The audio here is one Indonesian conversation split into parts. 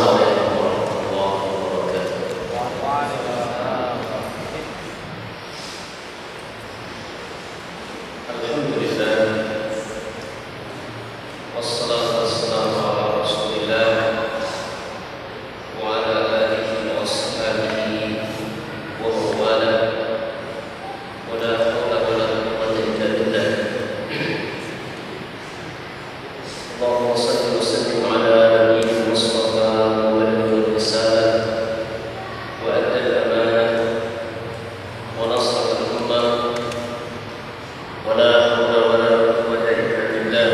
Assalamualaikum warahmatullahi wabarakatuh. Alhamdulillah, wassalatu wassalamu ala Rasulillah wa ala alihi wa ashabihi wa mawala wa la hawla wa la quwwata illa billah. Allahumma salli wa sallim ala nabiyyina Mustafa wa baligh risalah wa adda al-amanah wa nasrat al-ummah wa la hawla wa la quwwata illa billah.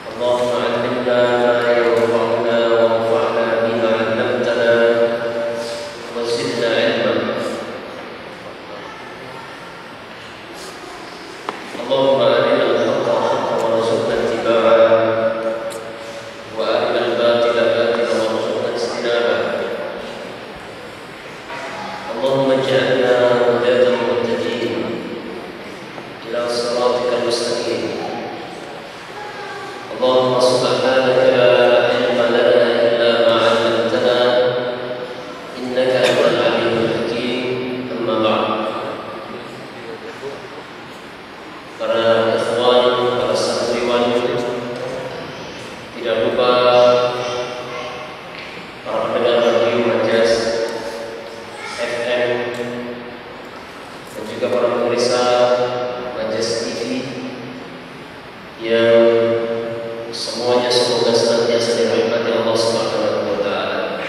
Allahumma 'allimna ma yanfa'una wanfa'na bima 'allamtana wa zidna 'ilman. Allahumma arina al-haqqa haqqan warzuqna ittiba'ah wa arina al-batila batilan warzuqna ijtinabah. Allahumma ij'alna hudatan muhtadin ila siratikal mustaqim. Allahumma subhanaka la ilma lana illa ma 'allamtana innaka antal alimul hakim. Amma ba'd. Para ikhwan, para santriwan, tidak lupa para pendengar radio Majas FM dan juga para pemirsa Majas TV yang semuanya semoga senantiasa dirahmati Allah Subhanahu wa taala.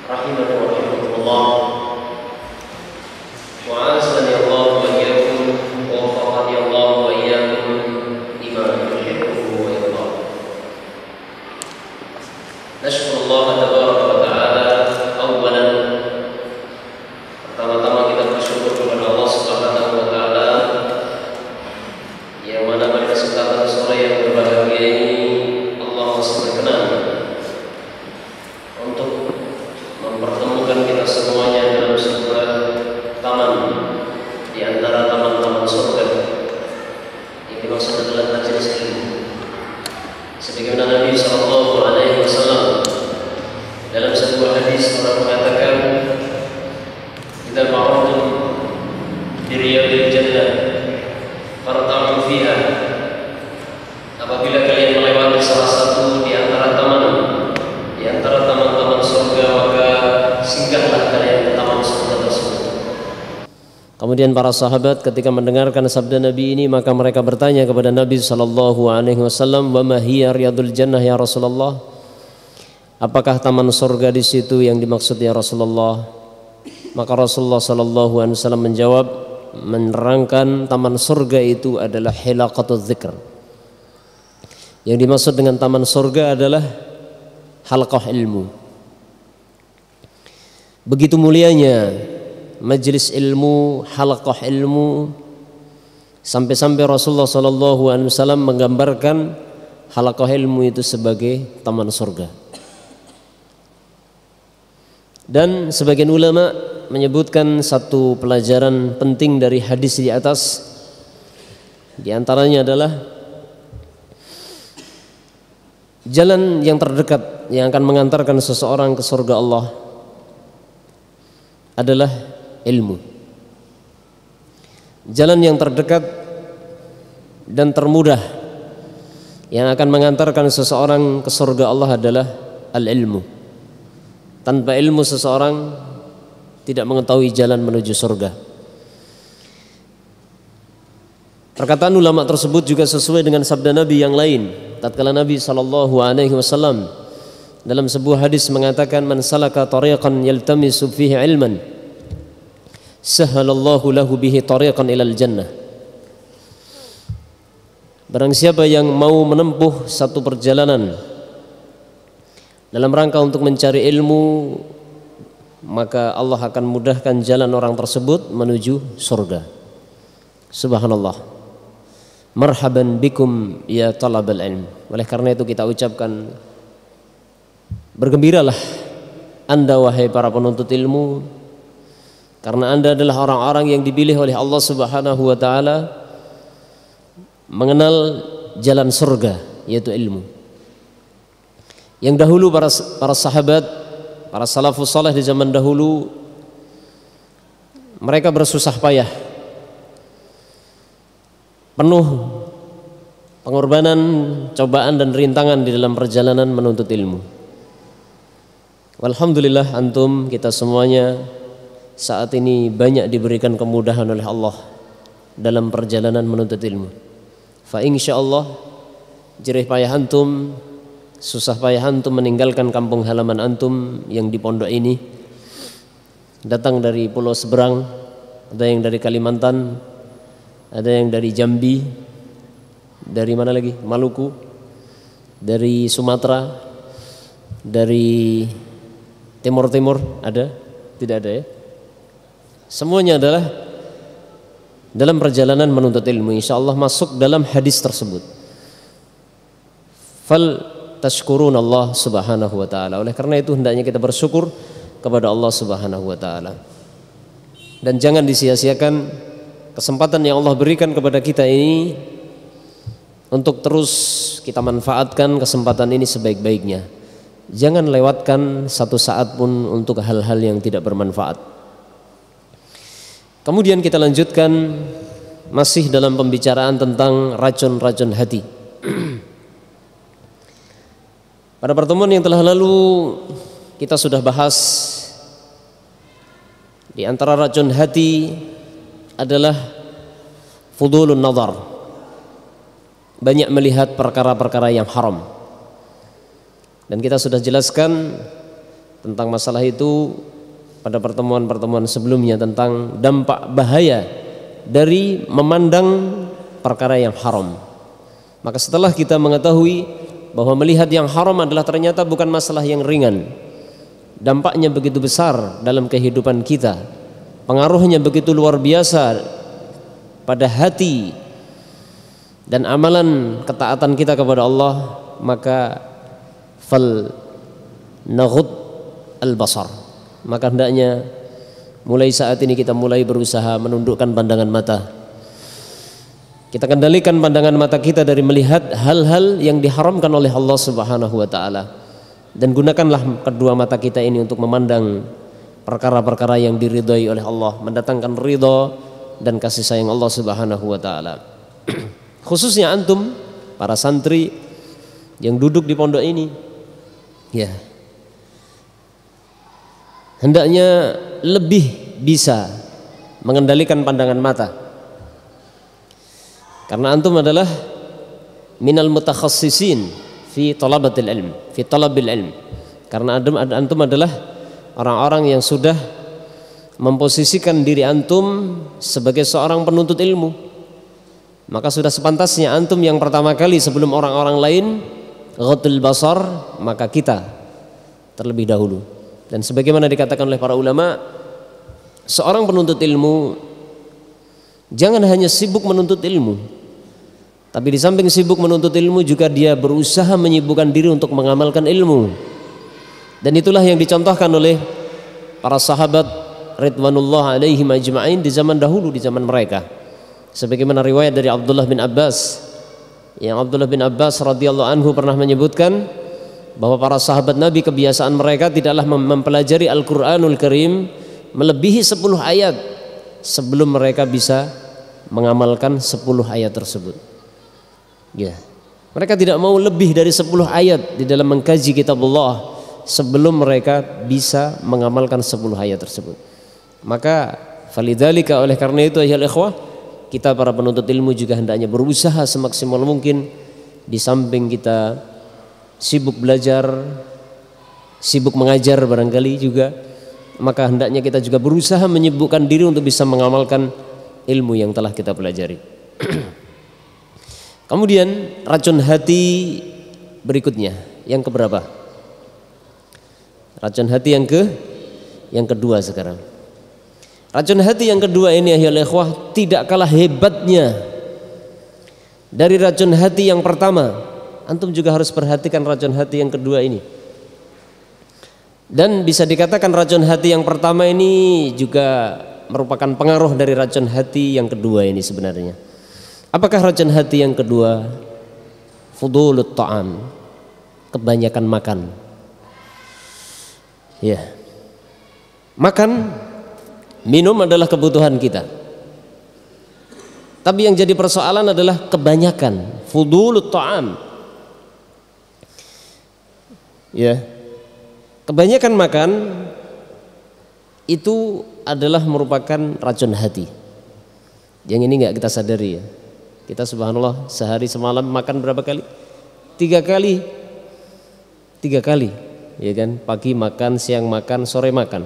Rahimani wa rahimakumullah. Wa azani Allah wa iyyakum wa wafaqani Allah wa iyyakum lima yuhibbu wa yarda. Nashkurullah tabaraka wa taala. Awalan, pertama-tama kita bersyukur kepada Allah Subhanahu wa taala yang mana pada kesempatan sore yang berbahagia ini Allah masih berkenan untuk mempertemukan kita semuanya dalam sebuah taman di antara taman-taman surga. Yang dimaksud adalah majelis ilmu. Sebagaimana Nabi sallallahu alaihi wasallam dalam sebuah hadis pernah mengatakan, "Idza marartum bi riyadil jannah farta'u fiha." Apabila kalian melewati salah satu di antara taman-taman surga, maka singgahlah kalian ke taman surga tersebut. Kemudian para sahabat ketika mendengarkan sabda Nabi ini, maka mereka bertanya kepada Nabi sallallahu alaihi wasallam, "Wa ma hiya riyadul jannah ya Rasulullah?" Apakah taman surga di situ yang dimaksud ya Rasulullah? Maka Rasulullah sallallahu alaihi wasallam menjawab, menerangkan taman surga itu adalah hilaqatul dzikr. Yang dimaksud dengan taman surga adalah halqah ilmu. Begitu mulianya majelis ilmu, halaqah ilmu, sampai-sampai Rasulullah sallallahu alaihi wasallam menggambarkan halaqah ilmu itu sebagai taman surga. Dan sebagian ulama menyebutkan satu pelajaran penting dari hadis di atas. Di antaranya adalah jalan yang terdekat yang akan mengantarkan seseorang ke surga Allah adalah ilmu. Jalan yang terdekat dan termudah yang akan mengantarkan seseorang ke surga Allah adalah al-ilmu. Tanpa ilmu seseorang tidak mengetahui jalan menuju surga. Perkataan ulama tersebut juga sesuai dengan sabda Nabi yang lain. Tatkala Nabi sallallahu alaihi wasallam dalam sebuah hadis mengatakan, "Man salaka tariqan yaltamisu fihi ilman, sahhalallahu lahu bihi tariqan ilal jannah." Barang siapa yang mau menempuh satu perjalanan dalam rangka untuk mencari ilmu, maka Allah akan mudahkan jalan orang tersebut menuju surga. Subhanallah. Marhaban bikum ya talabal ilm. Oleh karena itu kita ucapkan, bergembiralah Anda wahai para penuntut ilmu, karena Anda adalah orang-orang yang dipilih oleh Allah Subhanahu wa taala mengenal jalan surga, yaitu ilmu. Yang dahulu para sahabat, para salafus saleh di zaman dahulu, mereka bersusah payah, penuh pengorbanan, cobaan dan rintangan di dalam perjalanan menuntut ilmu. Alhamdulillah antum kita semuanya saat ini banyak diberikan kemudahan oleh Allah dalam perjalanan menuntut ilmu. Fa insyaallah jerih payah antum, susah payah antum meninggalkan kampung halaman antum yang di pondok ini, datang dari pulau seberang, ada yang dari Kalimantan, ada yang dari Jambi, dari mana lagi? Maluku, dari Sumatera, dari Timur ada? Tidak ada ya? Semuanya adalah dalam perjalanan menuntut ilmu, insyaallah masuk dalam hadis tersebut. Fal tashkurun Allah subhanahu wa ta'ala. Oleh karena itu hendaknya kita bersyukur kepada Allah subhanahu wa ta'ala. Dan jangan disia-siakan kesempatan yang Allah berikan kepada kita ini untuk terus kita manfaatkan kesempatan ini sebaik-baiknya. Jangan lewatkan satu saat pun untuk hal-hal yang tidak bermanfaat. Kemudian kita lanjutkan masih dalam pembicaraan tentang racun-racun hati. Pada pertemuan yang telah lalu kita sudah bahas di antara racun hati adalah fudulun nazar, banyak melihat perkara-perkara yang haram. Dan kita sudah jelaskan tentang masalah itu pada pertemuan-pertemuan sebelumnya, tentang dampak bahaya dari memandang perkara yang haram. Maka setelah kita mengetahui bahwa melihat yang haram adalah ternyata bukan masalah yang ringan, dampaknya begitu besar dalam kehidupan kita, pengaruhnya begitu luar biasa pada hati dan amalan ketaatan kita kepada Allah, maka fal naghud al basar, maka hendaknya mulai saat ini kita mulai berusaha menundukkan pandangan mata. Kita kendalikan pandangan mata kita dari melihat hal-hal yang diharamkan oleh Allah Subhanahu wa taala, dan gunakanlah kedua mata kita ini untuk memandang perkara-perkara yang diridhai oleh Allah, mendatangkan ridha dan kasih sayang Allah Subhanahu wa taala. Khususnya antum para santri yang duduk di pondok ini, ya, hendaknya lebih bisa mengendalikan pandangan mata, karena antum adalah minal mutakhassisin fi talabatil ilm, fi talabil ilm, karena antum adalah orang-orang yang sudah memposisikan diri antum sebagai seorang penuntut ilmu. Maka sudah sepantasnya antum yang pertama kali sebelum orang-orang lain ghadul basar, maka kita terlebih dahulu. Dan sebagaimana dikatakan oleh para ulama, seorang penuntut ilmu jangan hanya sibuk menuntut ilmu, tapi di samping sibuk menuntut ilmu juga dia berusaha menyibukkan diri untuk mengamalkan ilmu. Dan itulah yang dicontohkan oleh para sahabat ridwanullah alaihim ajma'in di zaman dahulu, di zaman mereka. Sebagaimana riwayat dari Abdullah bin Abbas, yang Abdullah bin Abbas radhiyallahu anhu pernah menyebutkan bahwa para sahabat Nabi kebiasaan mereka tidaklah mempelajari Al-Qur'anul Karim melebihi 10 ayat sebelum mereka bisa mengamalkan 10 ayat tersebut. Ya. Mereka tidak mau lebih dari 10 ayat di dalam mengkaji kitab Allah sebelum mereka bisa mengamalkan 10 ayat tersebut. Maka falidzalika, oleh karena itu ayuhal ikhwah, kita para penuntut ilmu juga hendaknya berusaha semaksimal mungkin, di samping kita sibuk belajar, sibuk mengajar barangkali juga, maka hendaknya kita juga berusaha menyibukkan diri untuk bisa mengamalkan ilmu yang telah kita pelajari. Kemudian racun hati berikutnya, yang keberapa? Racun hati yang kedua sekarang. Racun hati yang kedua ini ya ikhwah tidak kalah hebatnya dari racun hati yang pertama. Antum juga harus perhatikan racun hati yang kedua ini. Dan bisa dikatakan racun hati yang pertama ini juga merupakan pengaruh dari racun hati yang kedua ini sebenarnya. Apakah racun hati yang kedua? Fudulut ta'am, kebanyakan makan. Ya. Makan, minum adalah kebutuhan kita. Tapi yang jadi persoalan adalah kebanyakan, fudulut ta'am. Ya. Kebanyakan makan itu adalah merupakan racun hati. Yang ini enggak kita sadari ya. Kita subhanallah sehari semalam makan berapa kali? 3 kali. 3 kali, ya kan? Pagi makan, siang makan, sore makan.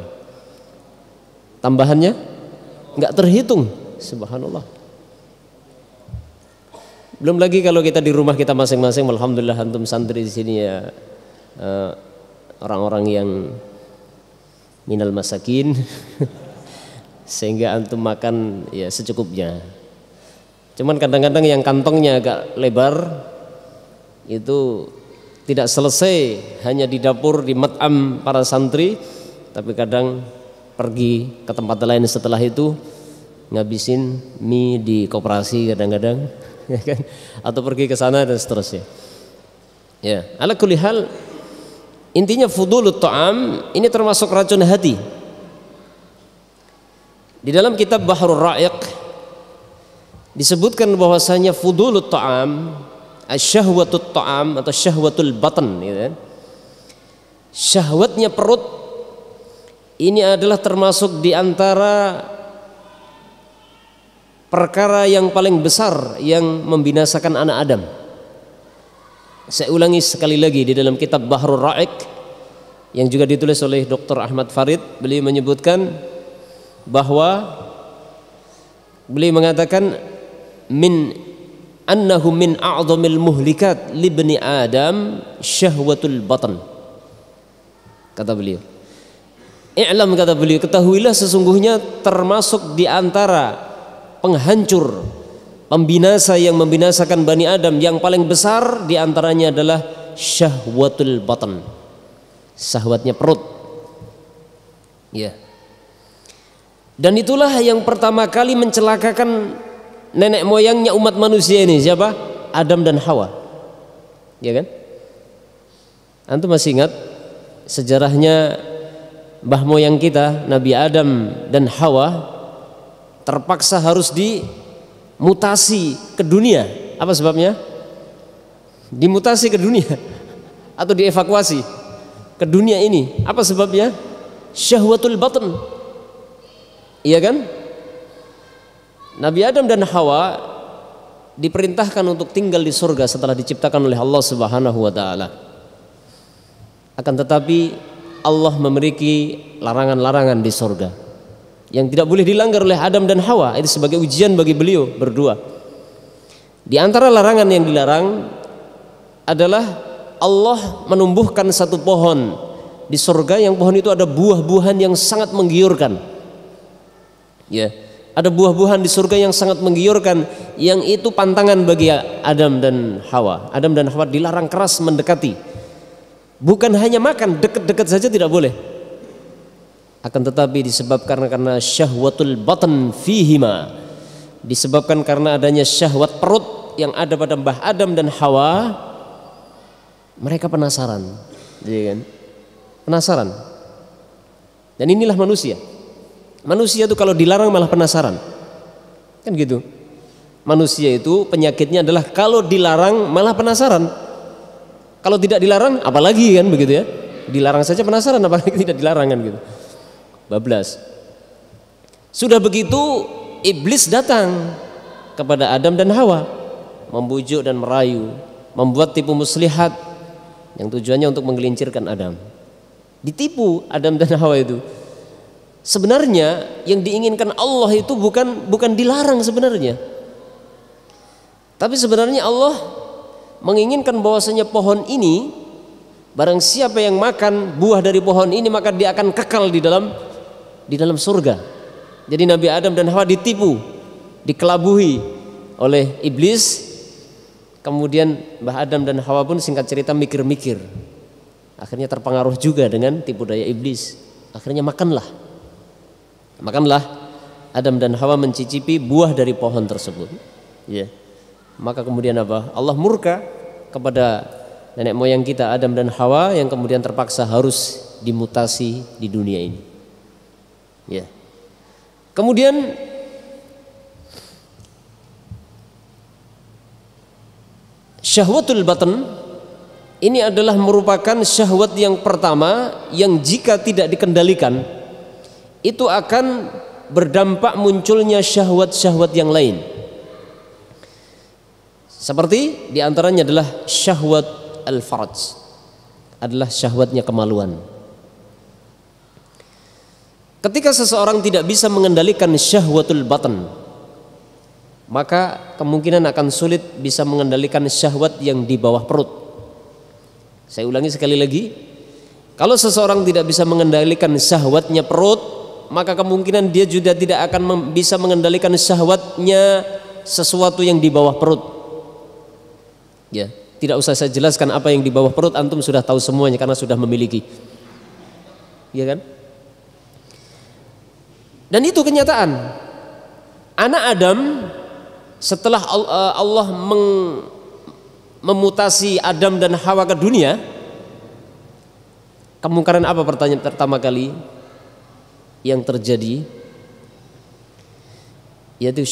Tambahannya enggak terhitung, subhanallah. Belum lagi kalau kita di rumah kita masing-masing, alhamdulillah antum santri di sini ya, orang-orang yang minal masakin, sehingga antum makan ya secukupnya. Cuman kadang-kadang yang kantongnya agak lebar itu tidak selesai hanya di dapur di mat'am para santri, tapi kadang pergi ke tempat lain setelah itu ngabisin mie di koperasi kadang-kadang, ya kan? Atau pergi ke sana dan seterusnya. Ya, ala kulli hal intinya fudulut ta'am ini termasuk racun hati. Di dalam kitab Bahrul Ra'iq disebutkan bahwasanya fudulut ta'am, asyahwatut ta'am atau syahwatul batan, gitu kan? Syahwatnya perut ini adalah termasuk di antara perkara yang paling besar yang membinasakan anak Adam. Saya ulangi sekali lagi, di dalam kitab Bahrul Ra'iq yang juga ditulis oleh Dr. Ahmad Farid, beliau menyebutkan bahwa beliau mengatakan annahu min a'dhamil muhlikat libni Adam syahwatul batan. Kata beliau, i'lam, kata beliau, ketahuilah sesungguhnya termasuk di antara penghancur, pembinasa yang membinasakan Bani Adam yang paling besar diantaranya adalah syahwatul batan, syahwatnya perut. Ya. Dan itulah yang pertama kali mencelakakan nenek moyangnya umat manusia ini, siapa? Adam dan Hawa. Ya kan? Antum masih ingat sejarahnya mbah moyang kita, Nabi Adam dan Hawa terpaksa harus dimutasi ke dunia. Apa sebabnya? Dimutasi ke dunia atau dievakuasi ke dunia ini. Apa sebabnya? Syahwatul batan. Iya kan? Nabi Adam dan Hawa diperintahkan untuk tinggal di surga setelah diciptakan oleh Allah Subhanahu wa taala. Akan tetapi Allah memiliki larangan-larangan di surga yang tidak boleh dilanggar oleh Adam dan Hawa. Itu sebagai ujian bagi beliau berdua. Di antara larangan yang dilarang adalah Allah menumbuhkan satu pohon di surga, yang pohon itu ada buah-buahan yang sangat menggiurkan. Ya, ada buah-buahan di surga yang sangat menggiurkan, yang itu pantangan bagi Adam dan Hawa. Adam dan Hawa dilarang keras mendekati. Bukan hanya makan, dekat-dekat saja tidak boleh. Akan tetapi disebabkan karena syahwatul batan fihima, disebabkan karena adanya syahwat perut yang ada pada Mbah Adam dan Hawa, mereka penasaran, ya kan? Penasaran. Dan inilah manusia. Manusia itu kalau dilarang malah penasaran, kan gitu. Manusia itu penyakitnya adalah kalau dilarang malah penasaran. Kalau tidak dilarang apalagi, kan begitu ya. Dilarang saja penasaran, apalagi tidak dilarang, kan gitu. Bablas. Sudah begitu iblis datang kepada Adam dan Hawa, membujuk dan merayu, membuat tipu muslihat yang tujuannya untuk menggelincirkan Adam. Ditipu Adam dan Hawa itu. Sebenarnya yang diinginkan Allah itu bukan dilarang sebenarnya. Tapi sebenarnya Allah menginginkan bahwasanya pohon ini, barang siapa yang makan buah dari pohon ini maka dia akan kekal di dalam surga. Jadi Nabi Adam dan Hawa ditipu, dikelabuhi oleh iblis. Kemudian Mbah Adam dan Hawa pun singkat cerita mikir-mikir. Akhirnya terpengaruh juga dengan tipu daya iblis. Akhirnya makanlah Adam dan Hawa mencicipi buah dari pohon tersebut. Ya. Maka kemudian apa? Allah murka kepada nenek moyang kita Adam dan Hawa yang kemudian terpaksa harus dimutasi di dunia ini. Ya. Kemudian syahwatul batan ini adalah merupakan syahwat yang pertama yang jika tidak dikendalikan itu akan berdampak munculnya syahwat-syahwat yang lain. Seperti diantaranya adalah syahwat al-farj, adalah syahwatnya kemaluan. Ketika seseorang tidak bisa mengendalikan syahwatul batan, maka kemungkinan akan sulit bisa mengendalikan syahwat yang di bawah perut. Saya ulangi sekali lagi, kalau seseorang tidak bisa mengendalikan syahwatnya perut, maka kemungkinan dia juga tidak akan bisa mengendalikan syahwatnya sesuatu yang di bawah perut. Ya, tidak usah saya jelaskan apa yang di bawah perut, antum sudah tahu semuanya karena sudah memiliki. Ya kan? Dan itu kenyataan. Anak Adam setelah Allah memutasi Adam dan Hawa ke dunia, kemungkaran apa pertanyaan pertama kali yang terjadi? Yaitu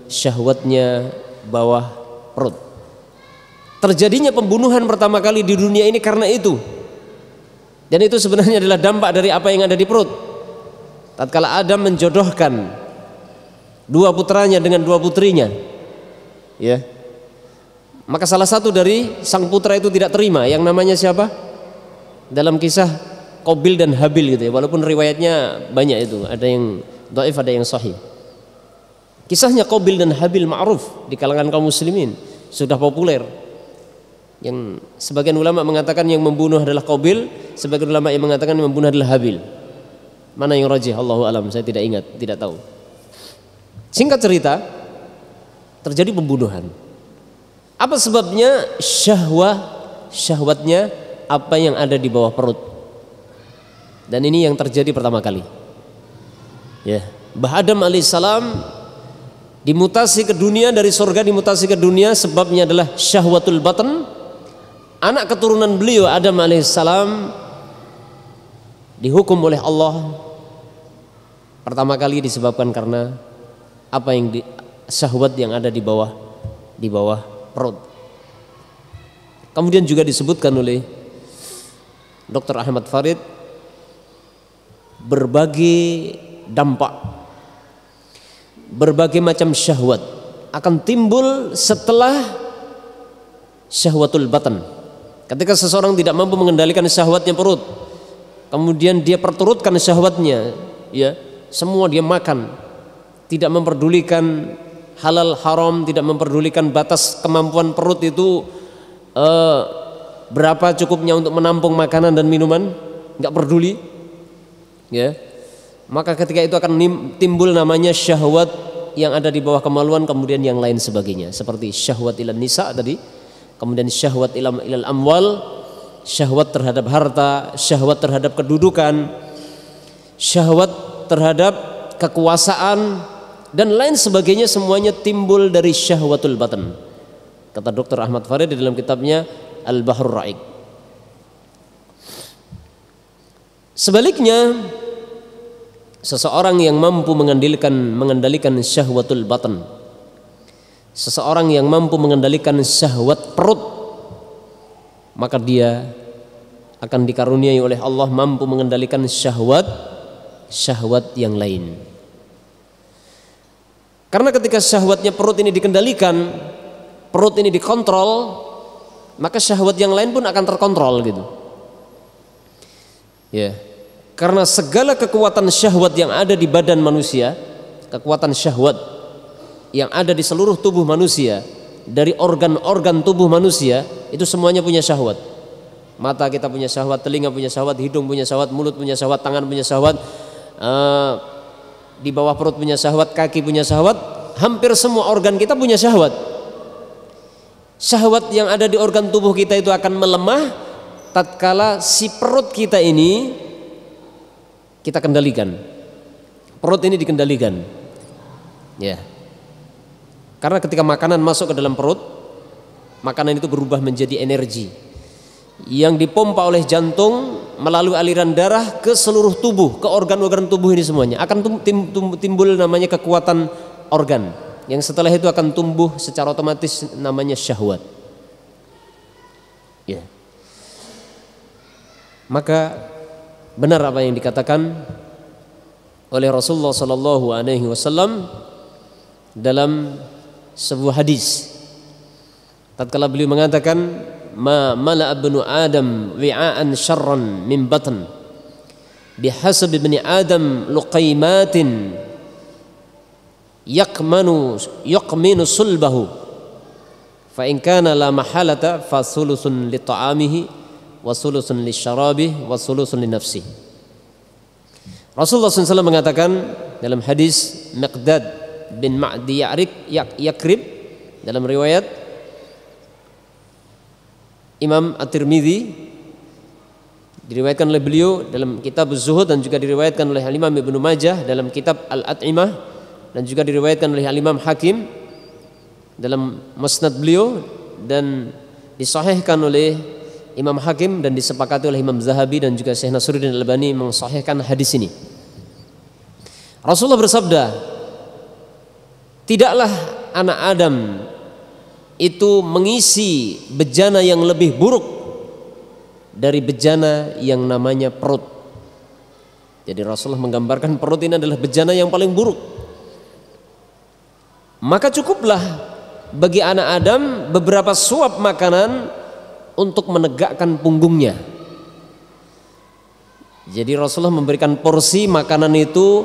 syahwatnya bawah perut. Terjadinya pembunuhan pertama kali di dunia ini karena itu. Dan itu sebenarnya adalah dampak dari apa yang ada di perut. Tatkala Adam menjodohkan dua putranya dengan dua putrinya, ya, maka salah satu dari sang putra itu tidak terima, yang namanya siapa? Dalam kisah Qabil dan Habil gitu ya, walaupun riwayatnya banyak itu, ada yang dhaif, ada yang sahih. Kisahnya Qabil dan Habil ma'ruf di kalangan kaum muslimin, sudah populer. Yang sebagian ulama mengatakan yang membunuh adalah Qabil, sebagian ulama yang mengatakan yang membunuh adalah Habil. Mana yang rajih? Allahu alam, saya tidak ingat, tidak tahu. Singkat cerita, terjadi pembunuhan. Apa sebabnya? Syahwatnya apa yang ada di bawah perut. Dan ini yang terjadi pertama kali. Ya, Mbah Adam alaihissalam dimutasi ke dunia, dari surga dimutasi ke dunia, sebabnya adalah syahwatul batan. Anak keturunan beliau Adam alaihissalam dihukum oleh Allah pertama kali disebabkan karena apa yang syahwat yang ada di bawah perut. Kemudian juga disebutkan oleh Dr. Ahmad Farid berbagai dampak, berbagai macam syahwat akan timbul setelah syahwatul batan. Ketika seseorang tidak mampu mengendalikan syahwatnya perut, kemudian dia perturutkan syahwatnya, ya, semua dia makan, tidak memperdulikan halal haram, tidak memperdulikan batas kemampuan perut itu berapa cukupnya untuk menampung makanan dan minuman, nggak peduli, ya. Maka ketika itu akan timbul namanya syahwat yang ada di bawah kemaluan, kemudian yang lain sebagainya, seperti syahwat ilan nisa tadi, kemudian syahwat ilal amwal, syahwat terhadap harta, syahwat terhadap kedudukan, syahwat terhadap kekuasaan dan lain sebagainya, semuanya timbul dari syahwatul batan. Kata Dr. Ahmad Farid di dalam kitabnya Al-Bahrur Ra'iq. Sebaliknya, seseorang yang mampu mengendalikan syahwatul batan, seseorang yang mampu mengendalikan syahwat perut, maka dia akan dikaruniai oleh Allah mampu mengendalikan syahwat yang lain. Karena ketika syahwatnya perut ini dikendalikan, perut ini dikontrol, maka syahwat yang lain pun akan terkontrol gitu. Ya. Karena segala kekuatan syahwat yang ada di badan manusia, kekuatan syahwat yang ada di seluruh tubuh manusia, dari organ-organ tubuh manusia, itu semuanya punya syahwat. Mata kita punya syahwat, telinga punya syahwat, hidung punya syahwat, mulut punya syahwat, tangan punya syahwat, di bawah perut punya syahwat, kaki punya syahwat, hampir semua organ kita punya syahwat. Syahwat yang ada di organ tubuh kita itu akan melemah tatkala si perut kita ini kita kendalikan. Perut ini dikendalikan. Ya. Karena ketika makanan masuk ke dalam perut, makanan itu berubah menjadi energi yang dipompa oleh jantung melalui aliran darah ke seluruh tubuh, ke organ-organ tubuh ini semuanya. Akan timbul namanya kekuatan organ, yang setelah itu akan tumbuh secara otomatis namanya syahwat. Ya. Maka benar apa yang dikatakan oleh Rasulullah sallallahu alaihi wasallam dalam sebuah hadis. Tatkala beliau mengatakan, "Ma mala'a ibnu Adam wi'aan syarran min batn bihasab ibni Adam luqaimatin yaqminu sulbahu fa in kana la mahalata fa thuluthun li ta'amihi wa thuluthun li syarabihi wa thuluthun li nafsihi." Rasulullah SAW mengatakan dalam hadis Miqdad bin Ma'di Yakrib, dalam riwayat Imam At-Tirmidzi, diriwayatkan oleh beliau dalam kitab Az-Zuhud, dan juga diriwayatkan oleh Imam Ibnu Majah dalam kitab Al-At'imah, dan juga diriwayatkan oleh Imam Hakim dalam Musnad beliau, dan disahihkan oleh Imam Hakim dan disepakati oleh Imam Zahabi dan juga Syekh Nasruddin Al-Albani mensahihkan hadis ini. Rasulullah bersabda, "Tidaklah anak Adam itu mengisi bejana yang lebih buruk dari bejana yang namanya perut." Jadi Rasulullah menggambarkan perut ini adalah bejana yang paling buruk. Maka cukuplah bagi anak Adam beberapa suap makanan untuk menegakkan punggungnya. Jadi Rasulullah memberikan porsi makanan itu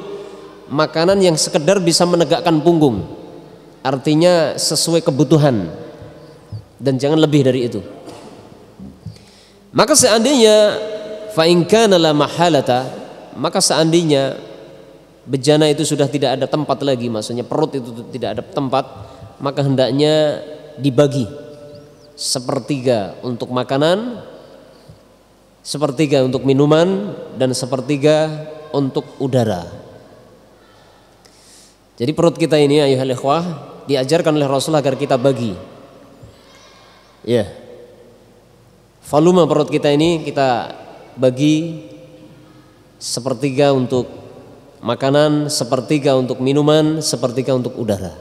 makanan yang sekedar bisa menegakkan punggung, artinya sesuai kebutuhan, dan jangan lebih dari itu. Maka seandainya fa in kana la mahalata, maka seandainya bejana itu sudah tidak ada tempat lagi, maksudnya perut itu tidak ada tempat, maka hendaknya dibagi sepertiga untuk makanan, sepertiga untuk minuman, dan sepertiga untuk udara. Jadi perut kita ini, ayuhal ikhwah, diajarkan oleh Rasulullah agar kita bagi. Ya, volume perut kita ini kita bagi sepertiga untuk makanan, sepertiga untuk minuman, sepertiga untuk udara.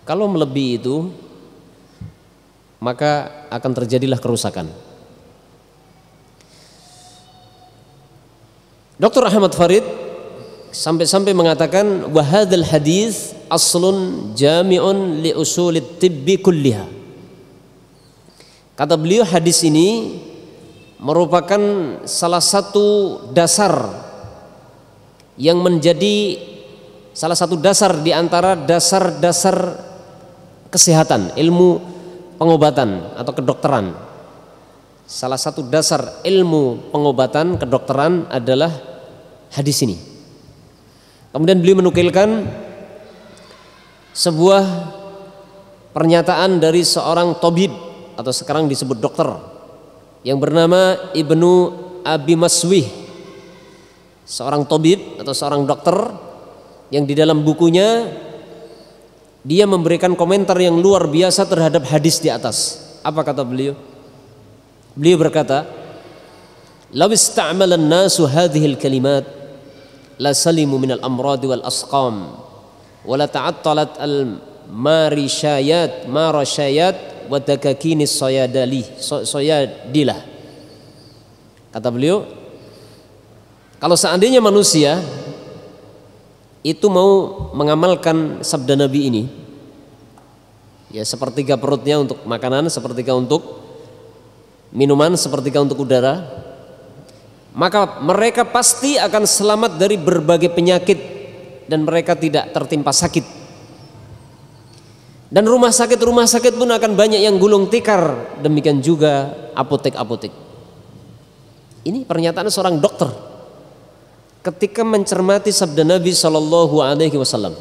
Kalau melebihi itu, maka akan terjadilah kerusakan. Dr. Ahmad Farid sampai-sampai mengatakan, wa hadzal hadis aslun jami'un li usulit tibbi kulliha. Kata beliau, hadis ini merupakan salah satu dasar yang menjadi salah satu dasar di antara dasar-dasar kesehatan, ilmu pengobatan atau kedokteran. Salah satu dasar ilmu pengobatan kedokteran adalah hadis ini. Kemudian beliau menukilkan sebuah pernyataan dari seorang tabib atau sekarang disebut dokter yang bernama Ibnu Abi Maswih, seorang tabib atau seorang dokter yang di dalam bukunya dia memberikan komentar yang luar biasa terhadap hadis di atas. Apa kata beliau? Beliau berkata, "Law ista'mala an-nasu hadhihi al-kalimat la salimu min al-amrad wal asqam wa la ta'attalat al-marishayat wa dakakinis soyadilah." Kata beliau, kalau seandainya manusia itu mau mengamalkan sabda Nabi ini, ya sepertiga perutnya untuk makanan, sepertiga untuk minuman, sepertiga untuk udara, maka mereka pasti akan selamat dari berbagai penyakit dan mereka tidak tertimpa sakit. Dan rumah sakit pun akan banyak yang gulung tikar, demikian juga apotek-apotek. Ini pernyataan seorang dokter ketika mencermati sabda Nabi Shallallahu Alaihi Wasallam.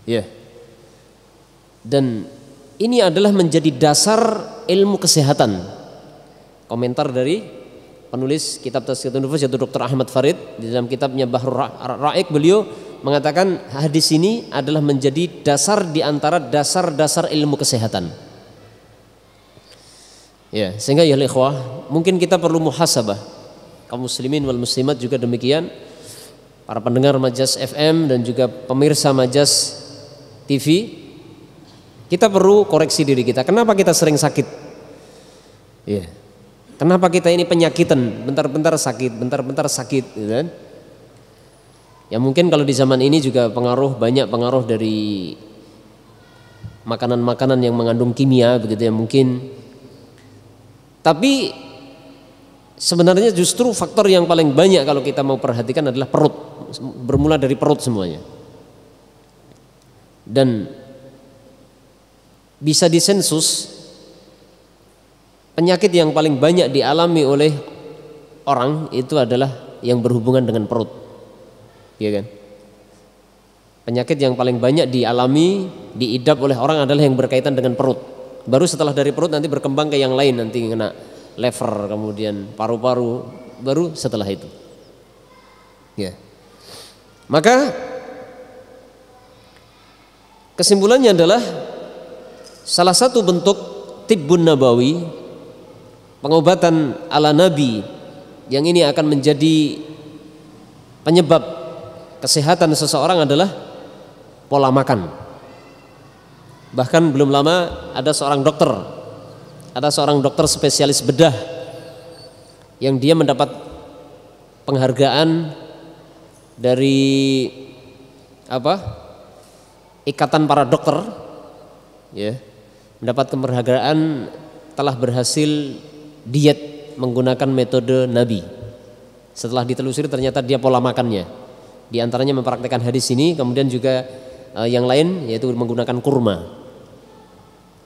Ya, dan ini adalah menjadi dasar ilmu kesehatan. Komentar dari penulis kitab Tazkiyatun Nufus yaitu Dr. Ahmad Farid di dalam kitabnya Bahrul Ra'iq, beliau mengatakan hadis ini adalah menjadi dasar di antara dasar-dasar ilmu kesehatan. Ya, sehingga ya ikhwah, mungkin kita perlu muhasabah. Kaum muslimin wal muslimat juga demikian. Para pendengar Majas FM dan juga pemirsa Majas TV, kita perlu koreksi diri kita. Kenapa kita sering sakit? Ya. Kenapa kita ini penyakitan, bentar-bentar sakit, bentar-bentar sakit, gitu kan? Ya mungkin kalau di zaman ini juga banyak pengaruh dari makanan-makanan yang mengandung kimia begitu ya mungkin. Tapi sebenarnya justru faktor yang paling banyak kalau kita mau perhatikan adalah perut. Bermula dari perut semuanya. Dan bisa disensus penyakit yang paling banyak dialami oleh orang itu adalah yang berhubungan dengan perut. Iya kan? Penyakit yang paling banyak dialami, diidap oleh orang adalah yang berkaitan dengan perut. Baru setelah dari perut nanti berkembang ke yang lain, nanti kena lever, kemudian paru-paru, baru setelah itu. Ya. Maka kesimpulannya adalah salah satu bentuk tibbun nabawi, pengobatan ala Nabi yang ini akan menjadi penyebab kesehatan seseorang adalah pola makan. Bahkan belum lama ada seorang dokter spesialis bedah yang dia mendapat penghargaan dari Ikatan para dokter, ya, mendapat penghargaan telah berhasil diet menggunakan metode Nabi. Setelah ditelusuri ternyata dia pola makannya. Di antaranya mempraktikkan hadis ini, kemudian juga yang lain yaitu menggunakan kurma.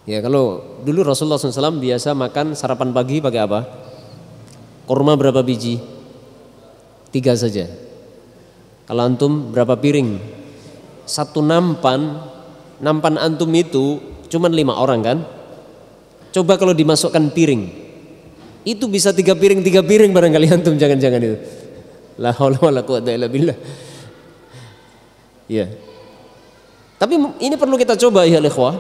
Ya, kalau dulu Rasulullah SAW biasa makan sarapan pagi pakai apa? Kurma berapa biji? 3 saja. Kalau antum berapa piring? Satu nampan antum itu cuma 5 orang kan? Coba kalau dimasukkan piring, itu bisa 3 piring barangkali antum, jangan-jangan itu. La haula wala quwata illa billah. Ya. Tapi ini perlu kita coba ya ikhwah.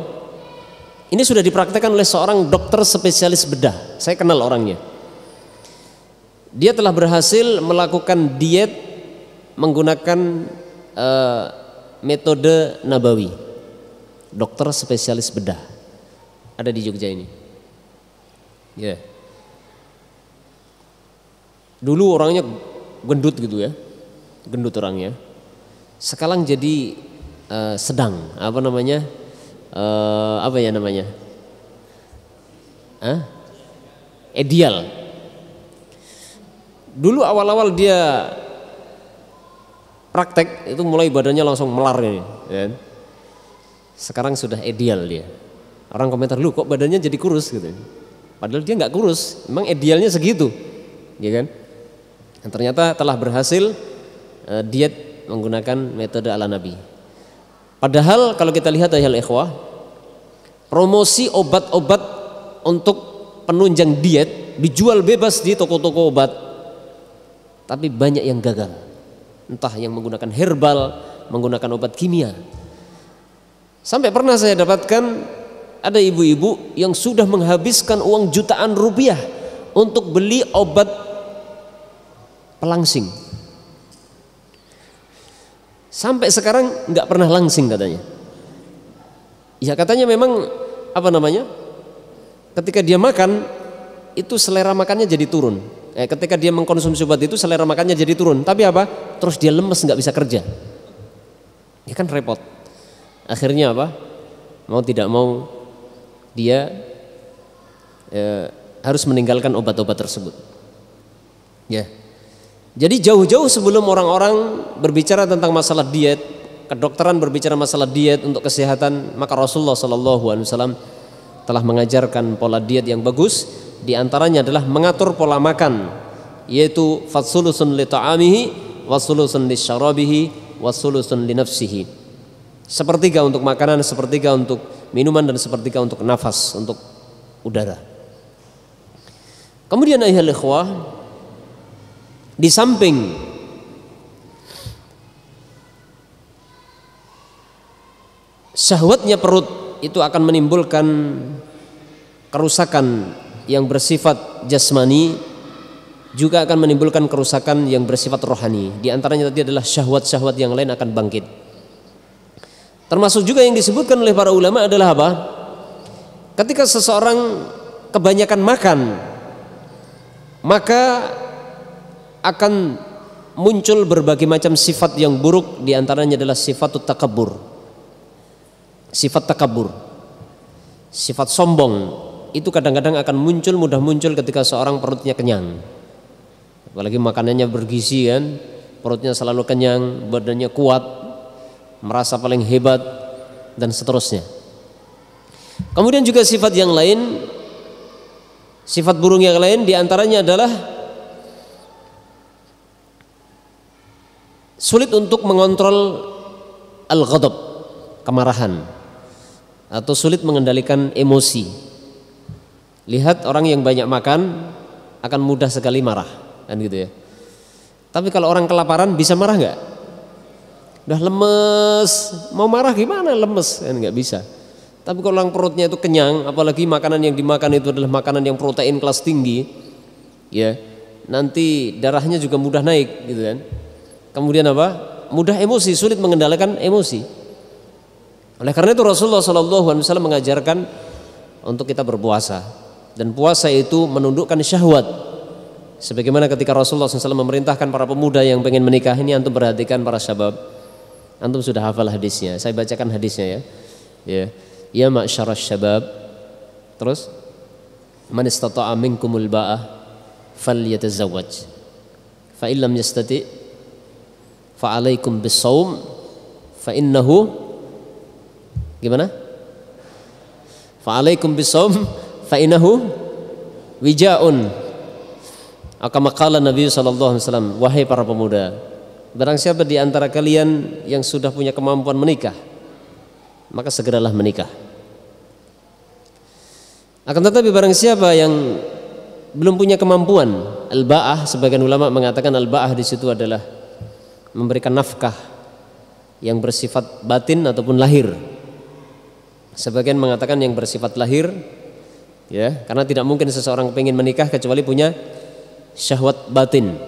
Ini sudah dipraktekkan oleh seorang dokter spesialis bedah. Saya kenal orangnya. Dia telah berhasil melakukan diet menggunakan metode Nabawi. Dokter spesialis bedah. Ada di Jogja ini. Ya. Dulu orangnya gendut gitu ya. Gendut orangnya. Sekarang jadi sedang, ideal. Dulu awal-awal dia praktek itu mulai badannya langsung melar ini, kan? Sekarang sudah ideal dia. Orang komentar, lu kok badannya jadi kurus gitu. Padahal dia nggak kurus, memang idealnya segitu, ya kan? Dan ternyata telah berhasil diet menggunakan metode ala Nabi. Padahal kalau kita lihat ayat ikhwah, promosi obat-obat untuk penunjang diet dijual bebas di toko-toko obat, tapi banyak yang gagal. Entah yang menggunakan herbal, menggunakan obat kimia. Sampai pernah saya dapatkan ada ibu-ibu yang sudah menghabiskan uang jutaan rupiah untuk beli obat pelangsing. Sampai sekarang nggak pernah langsing katanya. Ya katanya memang ketika dia makan itu selera makannya jadi turun. Ketika dia mengkonsumsi obat itu selera makannya jadi turun. Tapi apa? Terus dia lemes, nggak bisa kerja. Ya kan repot. Akhirnya apa? Mau tidak mau dia harus meninggalkan obat-obat tersebut. Ya. Jadi jauh-jauh sebelum orang-orang berbicara tentang masalah diet, kedokteran berbicara masalah diet untuk kesehatan, maka Rasulullah SAW telah mengajarkan pola diet yang bagus. Di antaranya adalah mengatur pola makan, yaitu fatsulusun li ta'amihi wasulusun li syarabihi wasulusun li nafsihi. Sepertiga untuk makanan, sepertiga untuk minuman, dan sepertiga untuk nafas, untuk udara. Kemudian ayuhal ikhwah, di samping syahwatnya perut itu akan menimbulkan kerusakan yang bersifat jasmani, juga akan menimbulkan kerusakan yang bersifat rohani. Di antaranya tadi adalah syahwat-syahwat yang lain akan bangkit. Termasuk juga yang disebutkan oleh para ulama adalah apa? Ketika seseorang kebanyakan makan, maka akan muncul berbagai macam sifat yang buruk. Di antaranya adalah sifat takabbur, sifat sombong. Itu kadang-kadang akan mudah muncul ketika seorang perutnya kenyang. Apalagi makanannya bergizi kan, perutnya selalu kenyang, badannya kuat, merasa paling hebat dan seterusnya. Kemudian juga sifat yang lain, sifat buruk yang lain diantaranya adalah sulit untuk mengontrol al-ghadab, kemarahan, atau sulit mengendalikan emosi. Lihat orang yang banyak makan akan mudah sekali marah, kan gitu ya. Tapi kalau orang kelaparan bisa marah nggak? Udah lemes, mau marah gimana? Lemes kan nggak bisa. Tapi kalau orang perutnya itu kenyang, apalagi makanan yang dimakan itu adalah makanan yang protein kelas tinggi, ya nanti darahnya juga mudah naik, gitu kan. Kemudian apa? Mudah emosi, sulit mengendalikan emosi. Oleh karena itu Rasulullah SAW mengajarkan untuk kita berpuasa, dan puasa itu menundukkan syahwat. Sebagaimana ketika Rasulullah SAW memerintahkan para pemuda yang pengen menikah, ini antum perhatikan para syabab, antum sudah hafal hadisnya, saya bacakan hadisnya ya. Ya ma'syarasy syabab, terus man istata'a minkumul ba'ah falyatazawwaj fa illam yastati fa 'alaikum bis-shaum fa innahu gimana? Fa 'alaikum bis-shaum fa innahu wija'un. Kama qala Nabi sallallahu alaihi wasallam, wahai para pemuda, barang siapa di antara kalian yang sudah punya kemampuan menikah, maka segeralah menikah. Akan tetapi barang siapa yang belum punya kemampuan, al-ba'ah, sebagian ulama mengatakan al-ba'ah di situ adalah memberikan nafkah yang bersifat batin ataupun lahir. Sebagian mengatakan yang bersifat lahir, ya, karena tidak mungkin seseorang ingin menikah kecuali punya syahwat batin,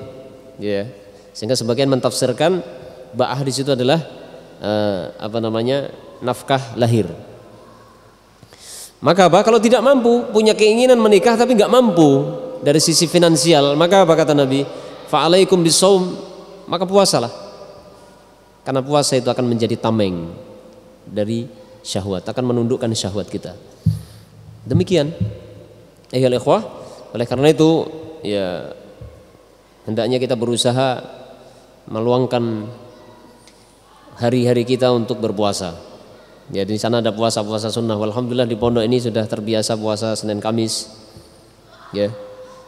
ya. Sehingga sebagian mentafsirkan ba'ah di situ adalah nafkah lahir. Maka apa? Kalau tidak mampu, punya keinginan menikah tapi nggak mampu dari sisi finansial, maka apa kata Nabi? Fa'alaikum bisawm, maka puasalah. Karena puasa itu akan menjadi tameng dari syahwat, akan menundukkan syahwat kita. Demikian, ayyuhal ikhwah. Oleh karena itu, ya hendaknya kita berusaha meluangkan hari-hari kita untuk berpuasa. Ya, di sana ada puasa-puasa sunnah. Alhamdulillah di pondok ini sudah terbiasa puasa Senin Kamis. Ya,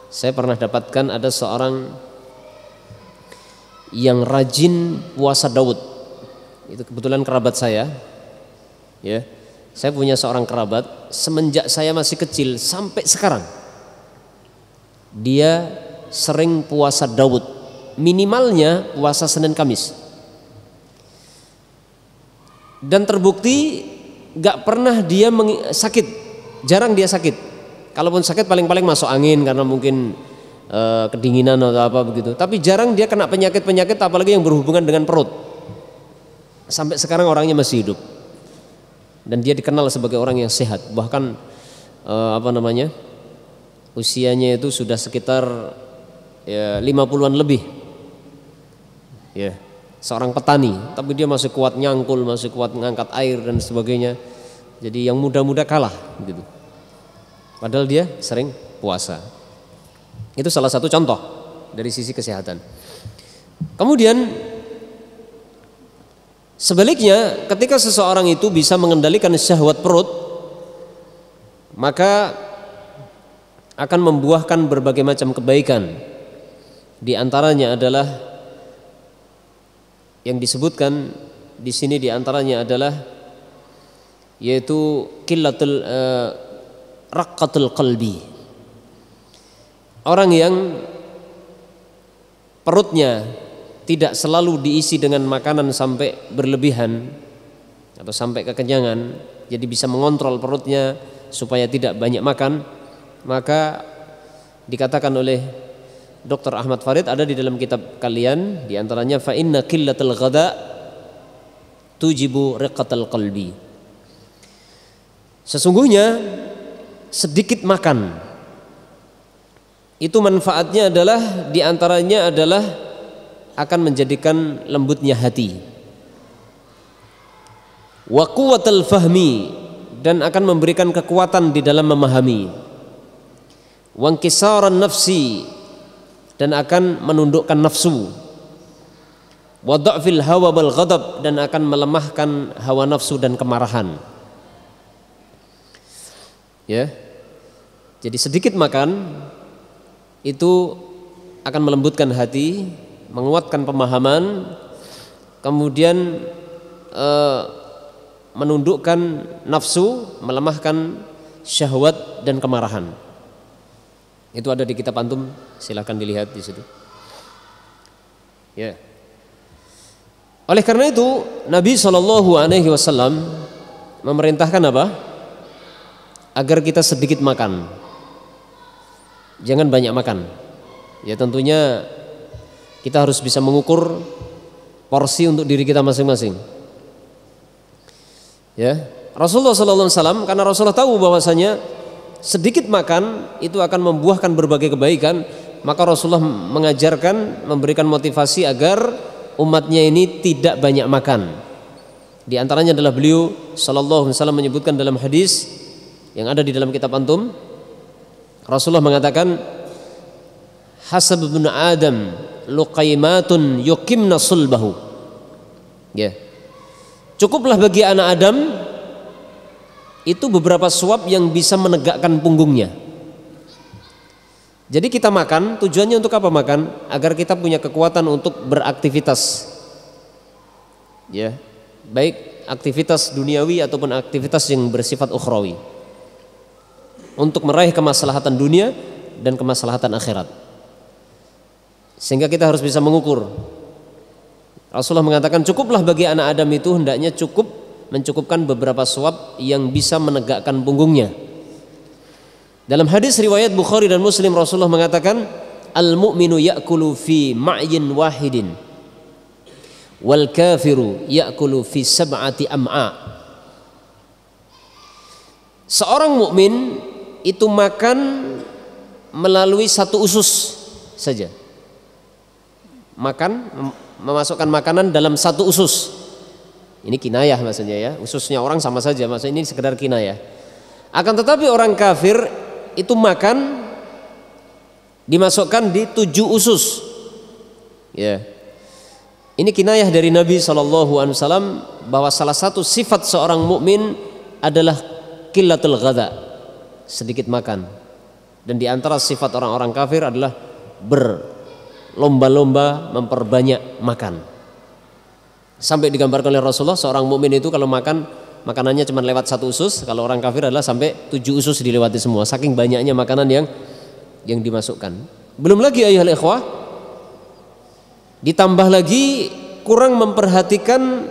saya pernah dapatkan ada seorang yang rajin puasa Daud. Itu kebetulan kerabat saya. Ya, saya punya seorang kerabat semenjak saya masih kecil sampai sekarang. Dia sering puasa Daud. Minimalnya puasa Senin Kamis. Dan terbukti gak pernah dia sakit, jarang dia sakit. Kalaupun sakit paling-paling masuk angin karena mungkin kedinginan atau apa begitu. Tapi jarang dia kena penyakit-penyakit, apalagi yang berhubungan dengan perut. Sampai sekarang orangnya masih hidup. Dan dia dikenal sebagai orang yang sehat. Bahkan usianya itu sudah sekitar 50-an lebih. Ya. Seorang petani, tapi dia masih kuat nyangkul, masih kuat mengangkat air dan sebagainya. Jadi yang muda-muda kalah gitu. Padahal dia sering puasa. Itu salah satu contoh dari sisi kesehatan. Kemudian sebaliknya, ketika seseorang itu bisa mengendalikan syahwat perut, maka akan membuahkan berbagai macam kebaikan. Di antaranya adalah yang disebutkan di sini, di antaranya adalah yaitu raqqatul qalbi. Orang yang perutnya tidak selalu diisi dengan makanan sampai berlebihan, atau sampai kekenyangan, jadi bisa mengontrol perutnya supaya tidak banyak makan, maka dikatakan oleh Dr. Ahmad Farid, ada di dalam kitab kalian, di antaranya fa inna qillatal ghada tujibu riqatal qalbi. Sesungguhnya sedikit makan itu manfaatnya adalah, di antaranya adalah akan menjadikan lembutnya hati, wa quwwatal fahmi, dan akan memberikan kekuatan di dalam memahami, wa inkisaran nafsi, dan akan menundukkan nafsu, wa dha'fil hawa wal ghadab, dan akan melemahkan hawa nafsu dan kemarahan. Ya. Jadi sedikit makan itu akan melembutkan hati, menguatkan pemahaman, kemudian menundukkan nafsu, melemahkan syahwat dan kemarahan. Itu ada di kitab antum, silakan dilihat di situ. Ya. Oleh karena itu Nabi SAW memerintahkan apa? Agar kita sedikit makan, jangan banyak makan. Ya tentunya kita harus bisa mengukur porsi untuk diri kita masing-masing. Ya, Rasulullah SAW, karena Rasulullah tahu bahwasanya sedikit makan itu akan membuahkan berbagai kebaikan, maka Rasulullah mengajarkan, memberikan motivasi agar umatnya ini tidak banyak makan. Di antaranya adalah beliau SAW menyebutkan dalam hadis yang ada di dalam kitab antum, Rasulullah mengatakan, hasab ibnu Adam luqaimatun yuqimna sulbahu. Ya. Cukuplah bagi anak Adam itu beberapa suap yang bisa menegakkan punggungnya. Jadi kita makan tujuannya untuk apa makan? Agar kita punya kekuatan untuk beraktivitas. Ya, baik aktivitas duniawi ataupun aktivitas yang bersifat ukhrawi, untuk meraih kemaslahatan dunia dan kemaslahatan akhirat. Sehingga kita harus bisa mengukur. Rasulullah mengatakan cukuplah bagi anak Adam itu hendaknya mencukupkan beberapa suap yang bisa menegakkan punggungnya. Dalam hadis riwayat Bukhari dan Muslim, Rasulullah mengatakan, al-mu'minu ya'kulu fi ma'yin wahidin wal kafiru ya'kulu fi sab'ati am'a. Seorang mukmin itu makan melalui satu usus saja. Makan, memasukkan makanan dalam satu usus. Ini kinayah maksudnya ya. Ususnya orang sama saja, maksudnya ini sekedar kinayah. Akan tetapi orang kafir itu makan dimasukkan di 7 usus. Ya. Ini kinayah dari Nabi SAW bahwa salah satu sifat seorang mukmin adalah qillatul ghadha, sedikit makan. Dan di antara sifat orang-orang kafir adalah berlomba-lomba memperbanyak makan. Sampai digambarkan oleh Rasulullah, seorang mukmin itu kalau makan, makanannya cuma lewat 1 usus. Kalau orang kafir adalah sampai 7 usus dilewati semua, saking banyaknya makanan yang dimasukkan. Belum lagi ayyuhal ikhwah, ditambah lagi kurang memperhatikan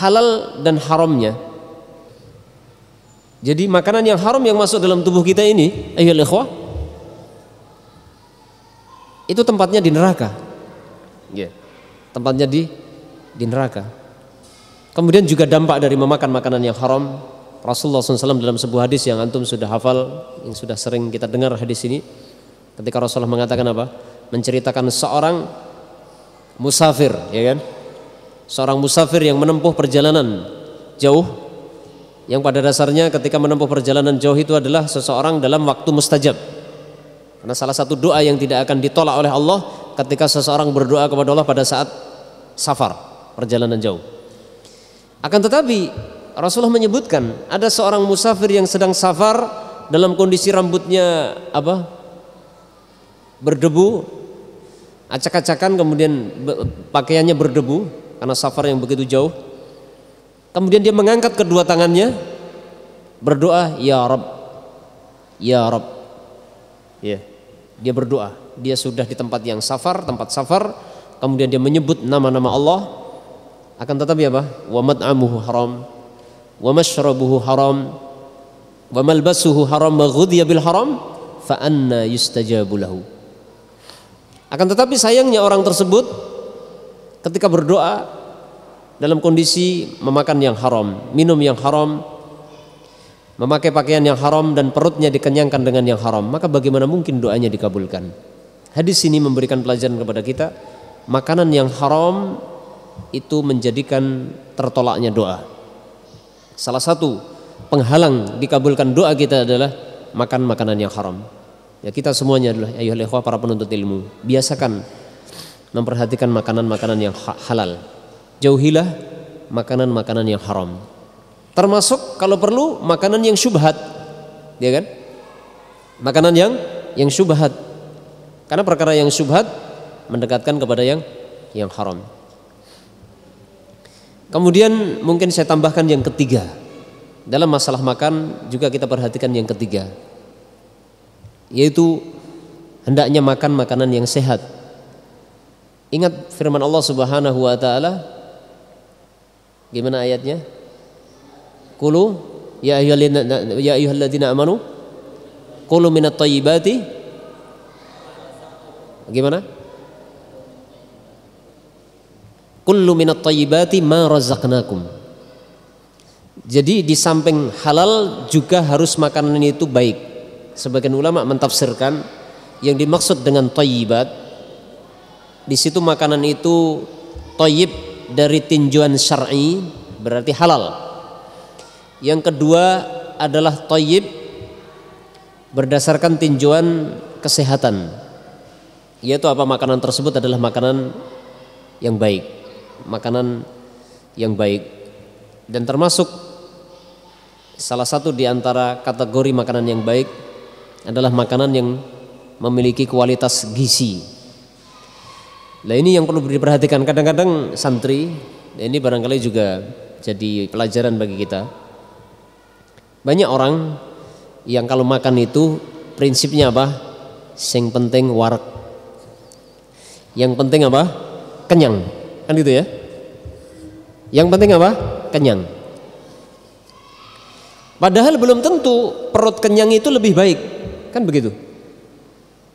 halal dan haramnya. Jadi makanan yang haram yang masuk dalam tubuh kita ini, ayyuhal ikhwah, itu tempatnya di neraka. Ya. Tempatnya di neraka. Kemudian juga dampak dari memakan makanan yang haram. Rasulullah SAW dalam sebuah hadis yang antum sudah hafal, yang sudah sering kita dengar hadis ini, ketika Rasulullah mengatakan apa? Menceritakan seorang musafir, ya kan? Seorang musafir yang menempuh perjalanan jauh, yang pada dasarnya ketika menempuh perjalanan jauh itu adalah seseorang dalam waktu mustajab. Karena salah satu doa yang tidak akan ditolak oleh Allah ketika seseorang berdoa kepada Allah pada saat safar, perjalanan jauh. Akan tetapi Rasulullah menyebutkan ada seorang musafir yang sedang safar dalam kondisi rambutnya berdebu, acak-acakan, kemudian pakaiannya berdebu karena safar yang begitu jauh. Kemudian dia mengangkat kedua tangannya berdoa, ya Rabb, ya Rabb. Ya, dia berdoa. Dia sudah di tempat yang safar, tempat safar. Kemudian dia menyebut nama-nama Allah. Akan tetapi apa? Wa mat'amuhu haram, wa mashrabuhu haram, wa malbasuhu haram, wa ghudhiya bil haram, fa anna yustajabu lahu. Akan tetapi sayangnya orang tersebut ketika berdoa dalam kondisi memakan yang haram, minum yang haram, memakai pakaian yang haram, dan perutnya dikenyangkan dengan yang haram, maka bagaimana mungkin doanya dikabulkan? Hadis ini memberikan pelajaran kepada kita, makanan yang haram itu menjadikan tertolaknya doa. Salah satu penghalang dikabulkan doa kita adalah makan makanan yang haram. Ya, kita semuanya adalah ayyuhal ikhwah para penuntut ilmu, biasakan memperhatikan makanan-makanan yang halal. Jauhilah makanan-makanan yang haram. Termasuk kalau perlu makanan yang syubhat, ya kan? Makanan yang syubhat. Karena perkara yang syubhat mendekatkan kepada yang haram. Kemudian mungkin saya tambahkan yang ketiga. Dalam masalah makan juga kita perhatikan yang ketiga, yaitu hendaknya makan makanan yang sehat. Ingat firman Allah Subhanahu wa taala, gimana ayatnya? Qulu ya ayyuhalladzina amanu qulu minat thayyibati, gimana? Kullu minat thayyibati ma razaqnakum. Jadi di samping halal juga harus makanan itu baik. Sebagian ulama mentafsirkan yang dimaksud dengan thayyibat di situ makanan itu thayyib dari tinjauan syar'i, berarti halal. Yang kedua adalah thayyib berdasarkan tinjauan kesehatan, yaitu apa, makanan tersebut adalah makanan yang baik, makanan yang baik. Dan termasuk salah satu di antara kategori makanan yang baik adalah makanan yang memiliki kualitas gizi. Nah, ini yang perlu diperhatikan. Kadang-kadang santri, ini barangkali juga jadi pelajaran bagi kita. Banyak orang yang kalau makan itu prinsipnya apa? Yang penting warak, yang penting apa? Kenyang, kan gitu ya. Yang penting apa? Kenyang. Padahal belum tentu perut kenyang itu lebih baik, kan begitu.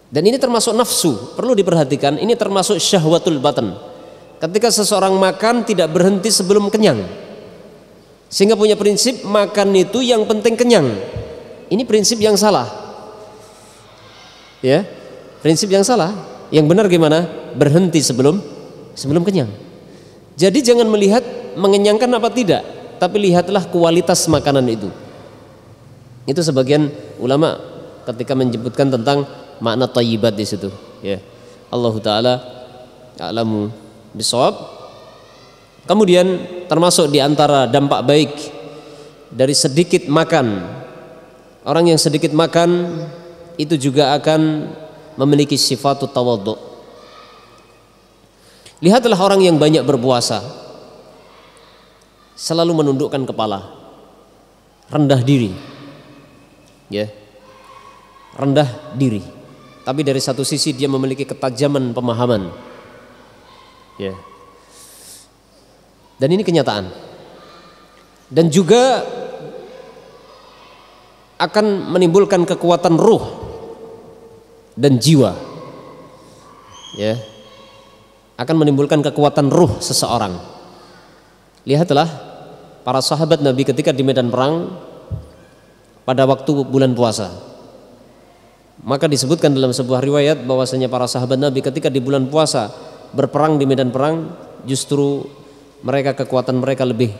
Dan ini termasuk nafsu, perlu diperhatikan. Ini termasuk syahwatul batan. Ketika seseorang makan tidak berhenti sebelum kenyang, sehingga punya prinsip makan itu yang penting kenyang. Ini prinsip yang salah, ya, prinsip yang salah. Yang benar gimana? Berhenti sebelum kenyang. Jadi jangan melihat mengenyangkan apa tidak, tapi lihatlah kualitas makanan itu. Itu sebagian ulama ketika menyebutkan tentang makna thayyibat di situ, ya. Allah taala a'lamu bishawab. Kemudian termasuk di antara dampak baik dari sedikit makan, orang yang sedikit makan itu juga akan memiliki sifatut tawadhu. Lihatlah orang yang banyak berpuasa, selalu menundukkan kepala, rendah diri, ya, rendah diri. Tapi dari satu sisi dia memiliki ketajaman pemahaman, ya. Dan ini kenyataan. Dan juga akan menimbulkan kekuatan ruh dan jiwa, ya, akan menimbulkan kekuatan ruh seseorang. Lihatlah para sahabat Nabi ketika di medan perang pada waktu bulan puasa. Maka disebutkan dalam sebuah riwayat bahwasanya para sahabat Nabi ketika di bulan puasa berperang di medan perang, justru mereka kekuatan mereka lebih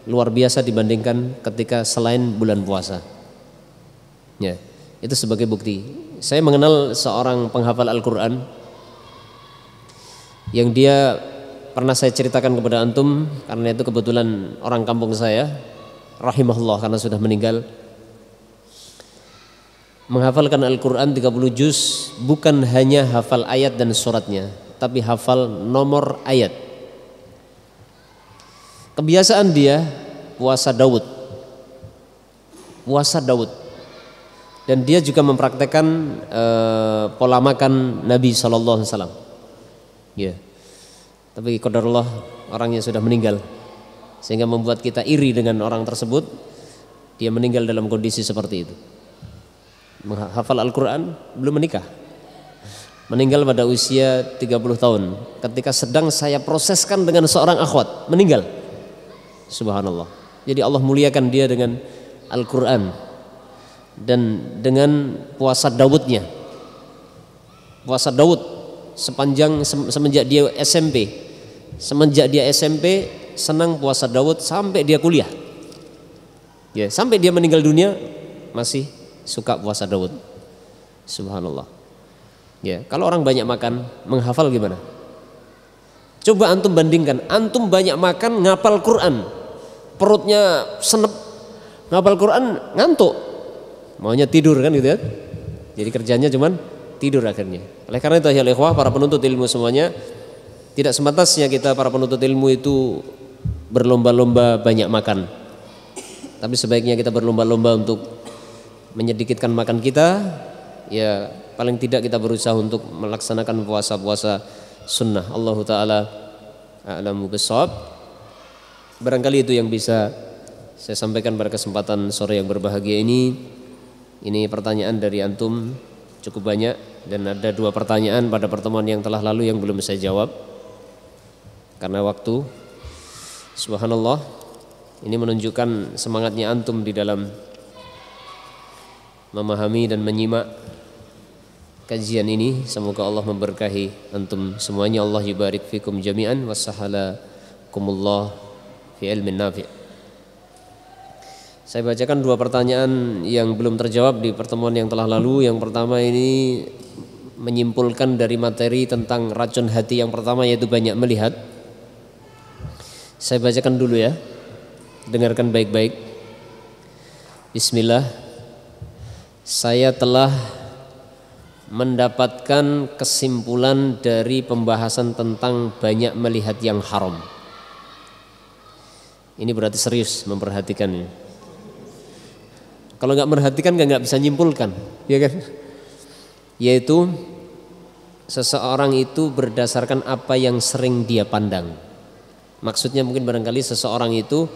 luar biasa dibandingkan ketika selain bulan puasa. Ya, itu sebagai bukti. Saya mengenal seorang penghafal Al-Quran yang dia pernah saya ceritakan kepada antum, karena itu kebetulan orang kampung saya, rahimahullah, karena sudah meninggal. Menghafalkan Al-Quran 30 juz bukan hanya hafal ayat dan suratnya, tapi hafal nomor ayat. Kebiasaan dia puasa Daud, dan dia juga mempraktekkan pola makan Nabi SAW. Ya, tapi qadarullah orangnya sudah meninggal, sehingga membuat kita iri dengan orang tersebut. Dia meninggal dalam kondisi seperti itu, menghafal Al-Quran, belum menikah, meninggal pada usia 30 tahun ketika sedang saya proseskan dengan seorang akhwat, meninggal. Subhanallah. Jadi Allah muliakan dia dengan Al-Quran dan dengan puasa Daudnya. Puasa Daud semenjak dia SMP. Semenjak dia SMP senang puasa Daud sampai dia kuliah. Ya, sampai dia meninggal dunia masih suka puasa Daud. Subhanallah. Ya, kalau orang banyak makan, menghafal gimana? Coba antum bandingkan, antum banyak makan ngapal Quran, perutnya senep, ngapal Quran ngantuk, maunya tidur kan gitu ya. Jadi kerjanya cuman tidur akhirnya. Oleh karena itu ya ikhwah, para penuntut ilmu semuanya, tidak sebatasnya kita para penuntut ilmu itu berlomba-lomba banyak makan, tapi sebaiknya kita berlomba-lomba untuk menyedikitkan makan kita. Ya paling tidak kita berusaha untuk melaksanakan puasa-puasa sunnah. Allahu ta'ala a'lamu bissawab. Barangkali itu yang bisa saya sampaikan pada kesempatan sore yang berbahagia ini. Ini pertanyaan dari antum cukup banyak, dan ada 2 pertanyaan pada pertemuan yang telah lalu yang belum saya jawab karena waktu. Subhanallah, ini menunjukkan semangatnya antum di dalam memahami dan menyimak kajian ini. Semoga Allah memberkahi antum semuanya. Allah yubarik fikum jami'an wassahalakumullah fi ilmin nafi'. Saya bacakan 2 pertanyaan yang belum terjawab di pertemuan yang telah lalu. Yang pertama ini menyimpulkan dari materi tentang racun hati yang pertama, yaitu banyak melihat. Saya bacakan dulu ya, dengarkan baik-baik. Bismillah. Saya telah mendapatkan kesimpulan dari pembahasan tentang banyak melihat yang haram. Ini berarti serius memperhatikan ini. Kalau nggak merhatikan nggak bisa nyimpulkan, ya kan? Yaitu seseorang itu berdasarkan apa yang sering dia pandang. Maksudnya mungkin barangkali seseorang itu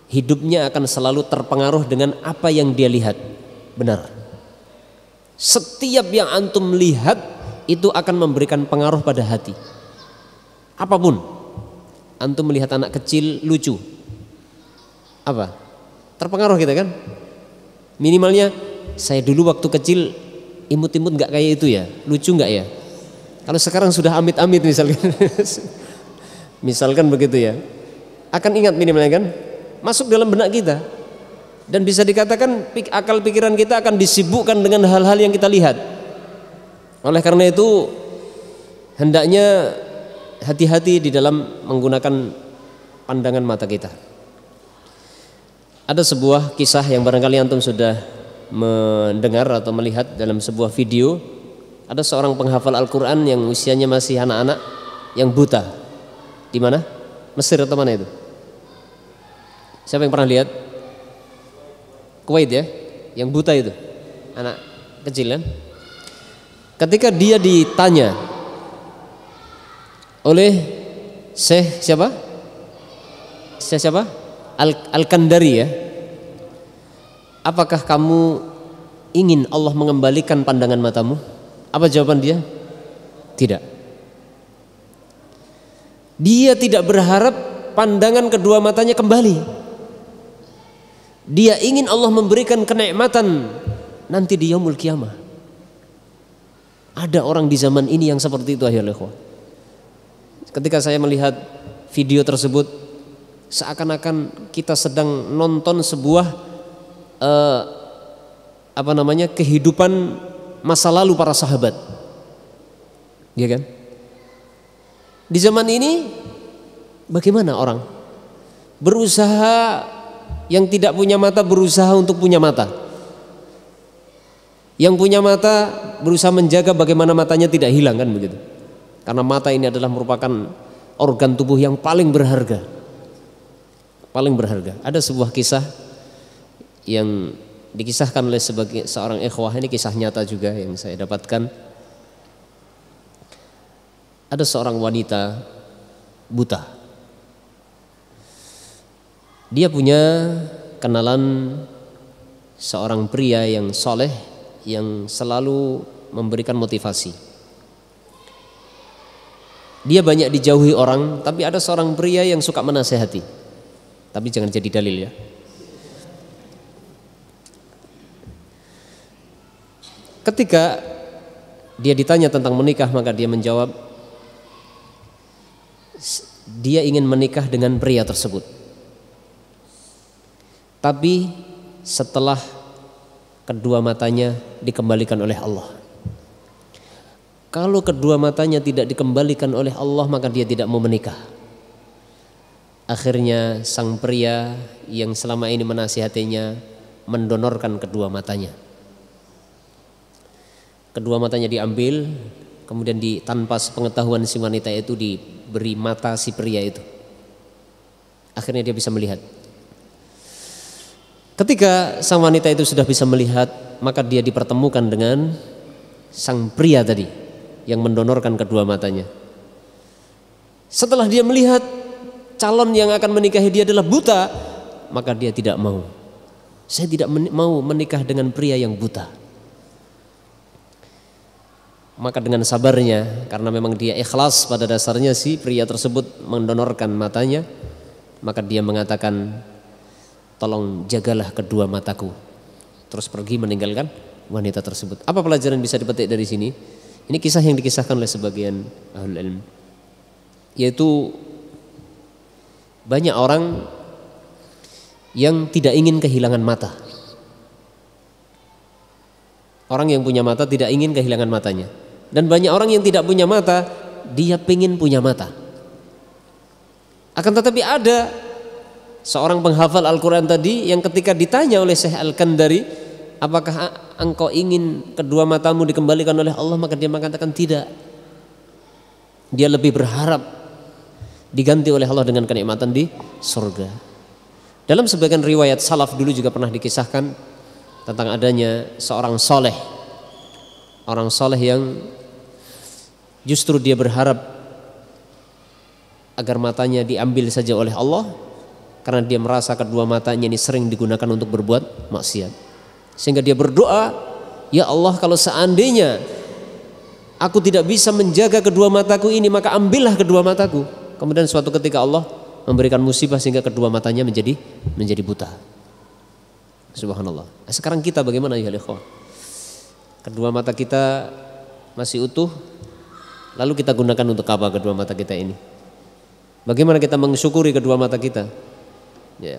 hidupnya akan selalu terpengaruh dengan apa yang dia lihat. Benar. Setiap yang antum lihat itu akan memberikan pengaruh pada hati. Apapun. Antum melihat anak kecil lucu, apa? Terpengaruh kita kan? Minimalnya saya dulu waktu kecil imut-imut nggak kayak itu ya, lucu nggak ya? Kalau sekarang sudah amit-amit misalkan, misalkan begitu ya, akan ingat minimalnya kan? Masuk dalam benak kita, dan bisa dikatakan akal pikiran kita akan disibukkan dengan hal-hal yang kita lihat. Oleh karena itu hendaknya hati-hati di dalam menggunakan pandangan mata kita. Ada sebuah kisah yang barangkali antum sudah mendengar atau melihat dalam sebuah video. Ada seorang penghafal Al-Quran yang usianya masih anak-anak, yang buta. Di mana? Mesir atau mana itu? Siapa yang pernah lihat? Kuwait ya, yang buta itu, anak kecil kan? Ketika dia ditanya oleh Syekh siapa? Syekh siapa? Al-Kandari ya. Apakah kamu ingin Allah mengembalikan pandangan matamu? Apa jawaban dia? Tidak. Dia tidak berharap pandangan kedua matanya kembali. Dia ingin Allah memberikan kenikmatan nanti di yaumul qiyamah. Ada orang di zaman ini yang seperti itu akhirnya. Ketika saya melihat video tersebut, seakan-akan kita sedang nonton sebuah kehidupan masa lalu para sahabat. Ya kan? Di zaman ini bagaimana orang berusaha, yang tidak punya mata berusaha untuk punya mata, yang punya mata berusaha menjaga bagaimana matanya tidak hilang, kan begitu? Karena mata ini adalah merupakan organ tubuh yang paling berharga. Paling berharga. Ada sebuah kisah yang dikisahkan oleh seorang ikhwah, ini kisah nyata juga yang saya dapatkan. Ada seorang wanita buta, Dia punya kenalan seorang pria yang soleh, yang selalu memberikan motivasi. Dia banyak dijauhi orang, tapi ada seorang pria yang suka menasehati. Tapi jangan jadi dalil ya. Ketika dia ditanya tentang menikah, maka dia menjawab dia ingin menikah dengan pria tersebut. Tapi setelah kedua matanya dikembalikan oleh Allah. Kalau kedua matanya tidak dikembalikan oleh Allah, maka dia tidak mau menikah. Akhirnya sang pria yang selama ini menasihatinya mendonorkan kedua matanya. Kedua matanya diambil, kemudian tanpa sepengetahuan si wanita itu diberi mata si pria itu. Akhirnya dia bisa melihat. Ketika sang wanita itu sudah bisa melihat, maka dia dipertemukan dengan sang pria tadi yang mendonorkan kedua matanya. Setelah dia melihat calon yang akan menikahi dia adalah buta, maka dia tidak mau. Saya tidak mau menikah dengan pria yang buta. Maka dengan sabarnya, karena memang dia ikhlas pada dasarnya si pria tersebut mendonorkan matanya, maka dia mengatakan, tolong jagalah kedua mataku. Terus pergi meninggalkan wanita tersebut. Apa pelajaran bisa dipetik dari sini? Ini kisah yang dikisahkan oleh sebagian ahlul ilm, yaitu banyak orang yang tidak ingin kehilangan mata. Orang yang punya mata tidak ingin kehilangan matanya. Dan banyak orang yang tidak punya mata, dia pengen punya mata. Akan tetapi ada seorang penghafal Al-Quran tadi yang ketika ditanya oleh Syekh Al-Kandari, apakah engkau ingin kedua matamu dikembalikan oleh Allah, maka dia mengatakan tidak. Dia lebih berharap diganti oleh Allah dengan kenikmatan di surga. Dalam sebagian riwayat salaf dulu juga pernah dikisahkan tentang adanya seorang soleh, orang soleh yang justru dia berharap agar matanya diambil saja oleh Allah, karena dia merasa kedua matanya ini sering digunakan untuk berbuat maksiat. Sehingga dia berdoa, ya Allah, kalau seandainya aku tidak bisa menjaga kedua mataku ini, maka ambillah kedua mataku. Kemudian suatu ketika Allah memberikan musibah sehingga kedua matanya menjadi buta. Subhanallah. Nah, sekarang kita bagaimana ya ikhwah? Kedua mata kita masih utuh, lalu kita gunakan untuk apa kedua mata kita ini? Bagaimana kita mensyukuri kedua mata kita? Ya.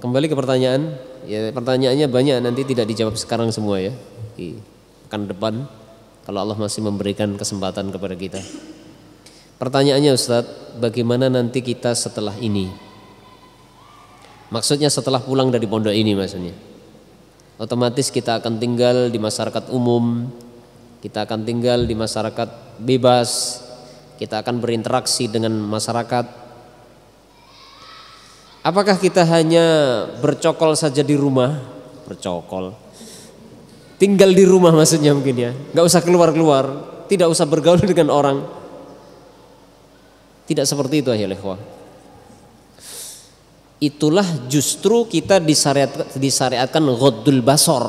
Kembali ke pertanyaan, ya pertanyaannya banyak, nanti tidak dijawab sekarang semua ya. Di pekan depan kalau Allah masih memberikan kesempatan kepada kita. Pertanyaannya Ustadz, bagaimana nanti kita setelah ini? Maksudnya setelah pulang dari pondok ini maksudnya. Otomatis kita akan tinggal di masyarakat umum, kita akan tinggal di masyarakat bebas, kita akan berinteraksi dengan masyarakat. Apakah kita hanya bercokol saja di rumah? Bercokol, tinggal di rumah maksudnya mungkin ya, nggak usah keluar-keluar, tidak usah bergaul dengan orang. Tidak seperti itu ya ikhwah. Itulah justru kita disyariatkan ghaddul basar.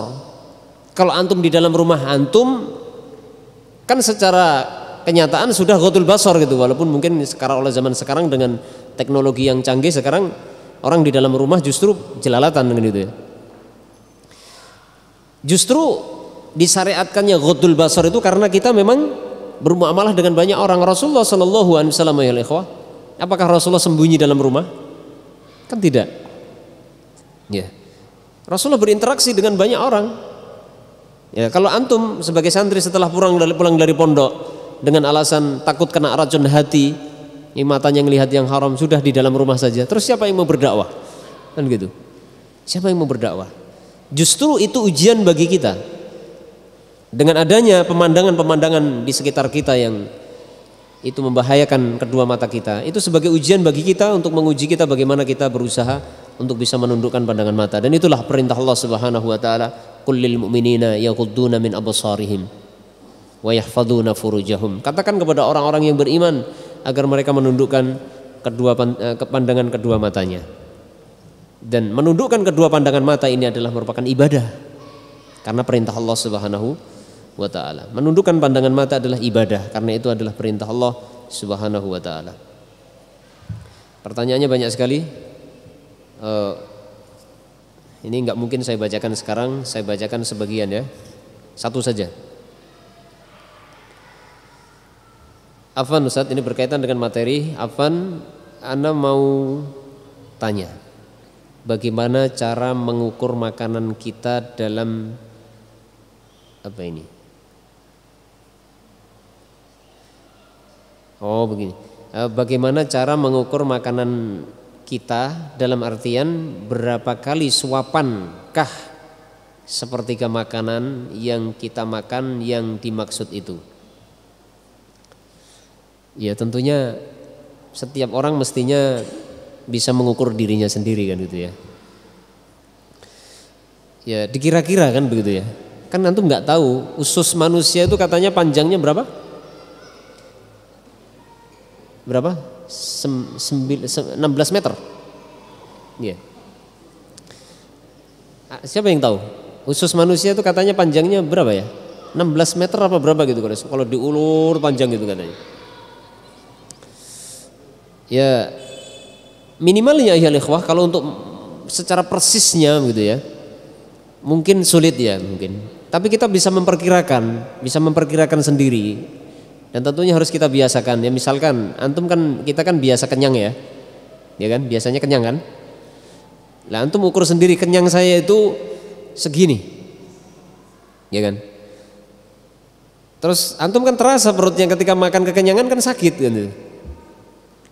Kalau antum di dalam rumah antum kan secara kenyataan sudah ghaddul basar gitu, walaupun mungkin sekarang oleh zaman sekarang dengan teknologi yang canggih sekarang orang di dalam rumah justru jelalatan dengan itu ya. Justru disyariatkannya ghaddul basar itu karena kita memang bermuamalah dengan banyak orang. Rasulullah sallallahu alaihi wasallam ya ikhwah, apakah Rasulullah sembunyi dalam rumah? Kan tidak. Ya. Rasulullah berinteraksi dengan banyak orang. Ya, kalau antum sebagai santri setelah pulang dari pondok dengan alasan takut kena racun hati, matanya melihat yang haram, sudah di dalam rumah saja. Terus siapa yang mau berdakwah? Kan gitu. Siapa yang mau berdakwah? Justru itu ujian bagi kita. Dengan adanya pemandangan-pemandangan di sekitar kita yang itu membahayakan kedua mata kita, itu sebagai ujian bagi kita untuk menguji kita bagaimana kita berusaha untuk bisa menundukkan pandangan mata. Dan itulah perintah Allah Subhanahu wa taala, qul lil mu'minina yaghudduna min absarihim wa yahfadzuna furujahum. Katakan kepada orang-orang yang beriman agar mereka menundukkan pandangan kedua matanya. Dan menundukkan kedua pandangan mata ini adalah merupakan ibadah karena perintah Allah Subhanahu wa taala. Menundukkan pandangan mata adalah ibadah karena itu adalah perintah Allah Subhanahu wa taala. Pertanyaannya banyak sekali. Ini nggak mungkin saya bacakan sekarang, saya bacakan sebagian ya. Satu saja. Afwan Ustaz, ini berkaitan dengan materi. Afwan, Ana mau tanya, bagaimana cara mengukur makanan kita dalam apa ini? Oh begini. Bagaimana cara mengukur makanan kita dalam artian berapa kali suapankah sepertiga makanan yang kita makan yang dimaksud itu? Ya tentunya setiap orang mestinya bisa mengukur dirinya sendiri kan gitu ya. Ya dikira-kira kan begitu ya. Kan antum nggak tahu usus manusia itu katanya panjangnya berapa? Berapa? 16 meter. Ya. Siapa yang tahu? Usus manusia itu katanya panjangnya berapa ya? 16 meter apa berapa gitu kalau diulur panjang gitu katanya. Ya minimalnya ya ikhwah kalau untuk secara persisnya gitu ya mungkin sulit ya mungkin, tapi kita bisa memperkirakan sendiri dan tentunya harus kita biasakan ya. Misalkan antum kan kita kan biasa kenyang ya kan biasanya kenyang kan, lah antum ukur sendiri kenyang saya itu segini ya kan, terus antum kan terasa perutnya ketika makan kekenyangan kan sakit kan gitu.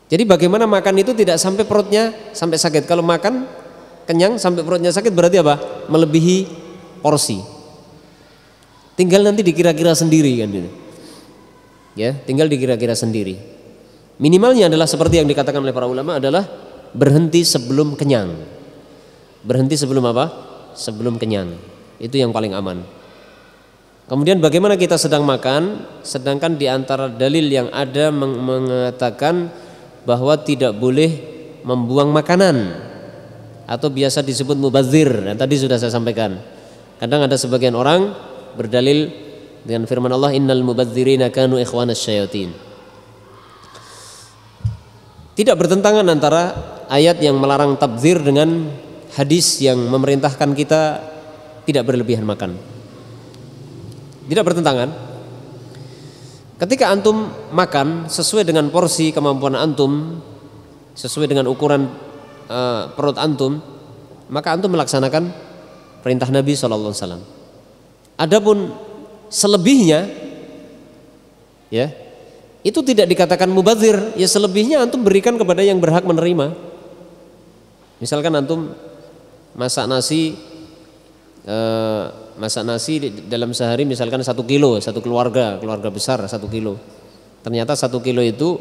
Jadi bagaimana makan itu tidak sampai perutnya sampai sakit. Kalau makan kenyang sampai perutnya sakit berarti apa? Melebihi porsi. Tinggal nanti dikira-kira sendiri kan gitu. Ya, tinggal dikira-kira sendiri. Minimalnya adalah seperti yang dikatakan oleh para ulama adalah berhenti sebelum kenyang. Berhenti sebelum apa? Sebelum kenyang. Itu yang paling aman. Kemudian bagaimana kita sedang makan? Sedangkan di antara dalil yang ada mengatakan bahwa tidak boleh membuang makanan atau biasa disebut mubazir. Dan tadi sudah saya sampaikan. Kadang ada sebagian orang berdalil dengan firman Allah innal mubadzirina kanu ikhwanas syayatin. Tidak bertentangan antara ayat yang melarang tabdzir dengan hadis yang memerintahkan kita tidak berlebihan makan. Tidak bertentangan. Ketika antum makan sesuai dengan porsi kemampuan antum, sesuai dengan ukuran perut antum, maka antum melaksanakan perintah Nabi SAW. Adapun selebihnya, ya itu tidak dikatakan mubazir. Ya selebihnya antum berikan kepada yang berhak menerima. Misalkan antum masak nasi dalam sehari misalkan 1 kilo, satu keluarga besar 1 kilo. Ternyata 1 kilo itu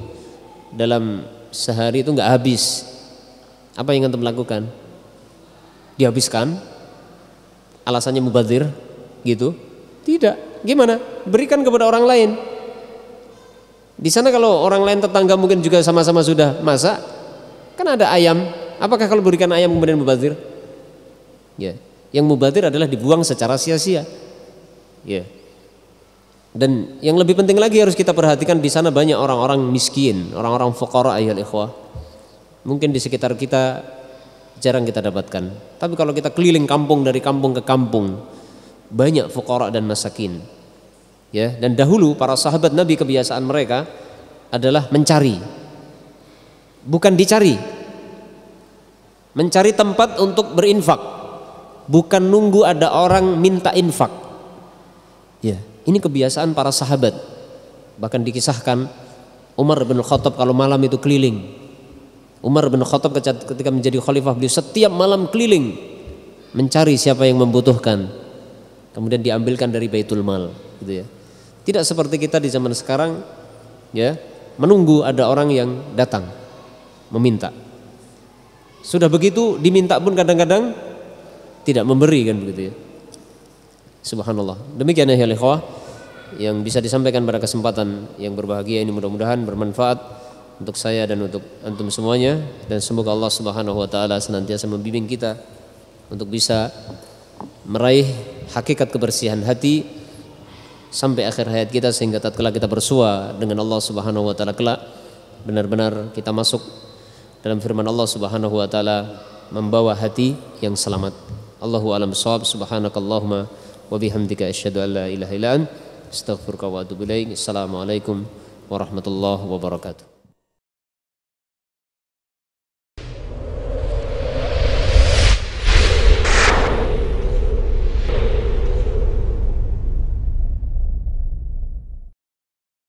dalam sehari itu nggak habis. Apa yang antum lakukan? Dihabiskan? Alasannya mubazir gitu? Tidak. Gimana? Berikan kepada orang lain. Di sana kalau orang lain tetangga mungkin juga sama-sama sudah masak, kan ada ayam. Apakah kalau berikan ayam kemudian mubazir? Ya. Yang mubazir adalah dibuang secara sia-sia. Ya. Dan yang lebih penting lagi harus kita perhatikan di sana banyak orang-orang miskin, orang-orang fuqara ayyuhal ikhwah. Mungkin di sekitar kita jarang kita dapatkan. Tapi kalau kita keliling kampung dari kampung ke kampung, banyak fuqara dan masakin. Ya, dan dahulu para sahabat Nabi kebiasaan mereka adalah mencari. Bukan dicari. Mencari tempat untuk berinfak. Bukan nunggu ada orang minta infak. Ya, ini kebiasaan para sahabat. Bahkan dikisahkan Umar bin Khattab kalau malam itu keliling. Umar bin Khattab ketika menjadi khalifah beliau setiap malam keliling mencari siapa yang membutuhkan. Kemudian diambilkan dari Baitul Mal, gitu ya. Tidak seperti kita di zaman sekarang, ya, menunggu ada orang yang datang meminta. Sudah begitu diminta pun kadang-kadang tidak memberi kan begitu ya. Subhanallah. Demikian ya ikhwah yang bisa disampaikan pada kesempatan yang berbahagia ini, mudah-mudahan bermanfaat untuk saya dan untuk antum semuanya, dan semoga Allah Subhanahu wa taala senantiasa membimbing kita untuk bisa meraih hakikat kebersihan hati sampai akhir hayat kita, sehingga tatkala kita bersua dengan Allah Subhanahu wa taala kelak benar-benar kita masuk dalam firman Allah Subhanahu wa taala membawa hati yang selamat. Allahu a'lam bishawab. Subhanakallahumma wa bihamdika asyhadu an la ilaha illa anta astaghfiruka wa atubu ilaik. Assalamualaikum warahmatullahi wabarakatuh.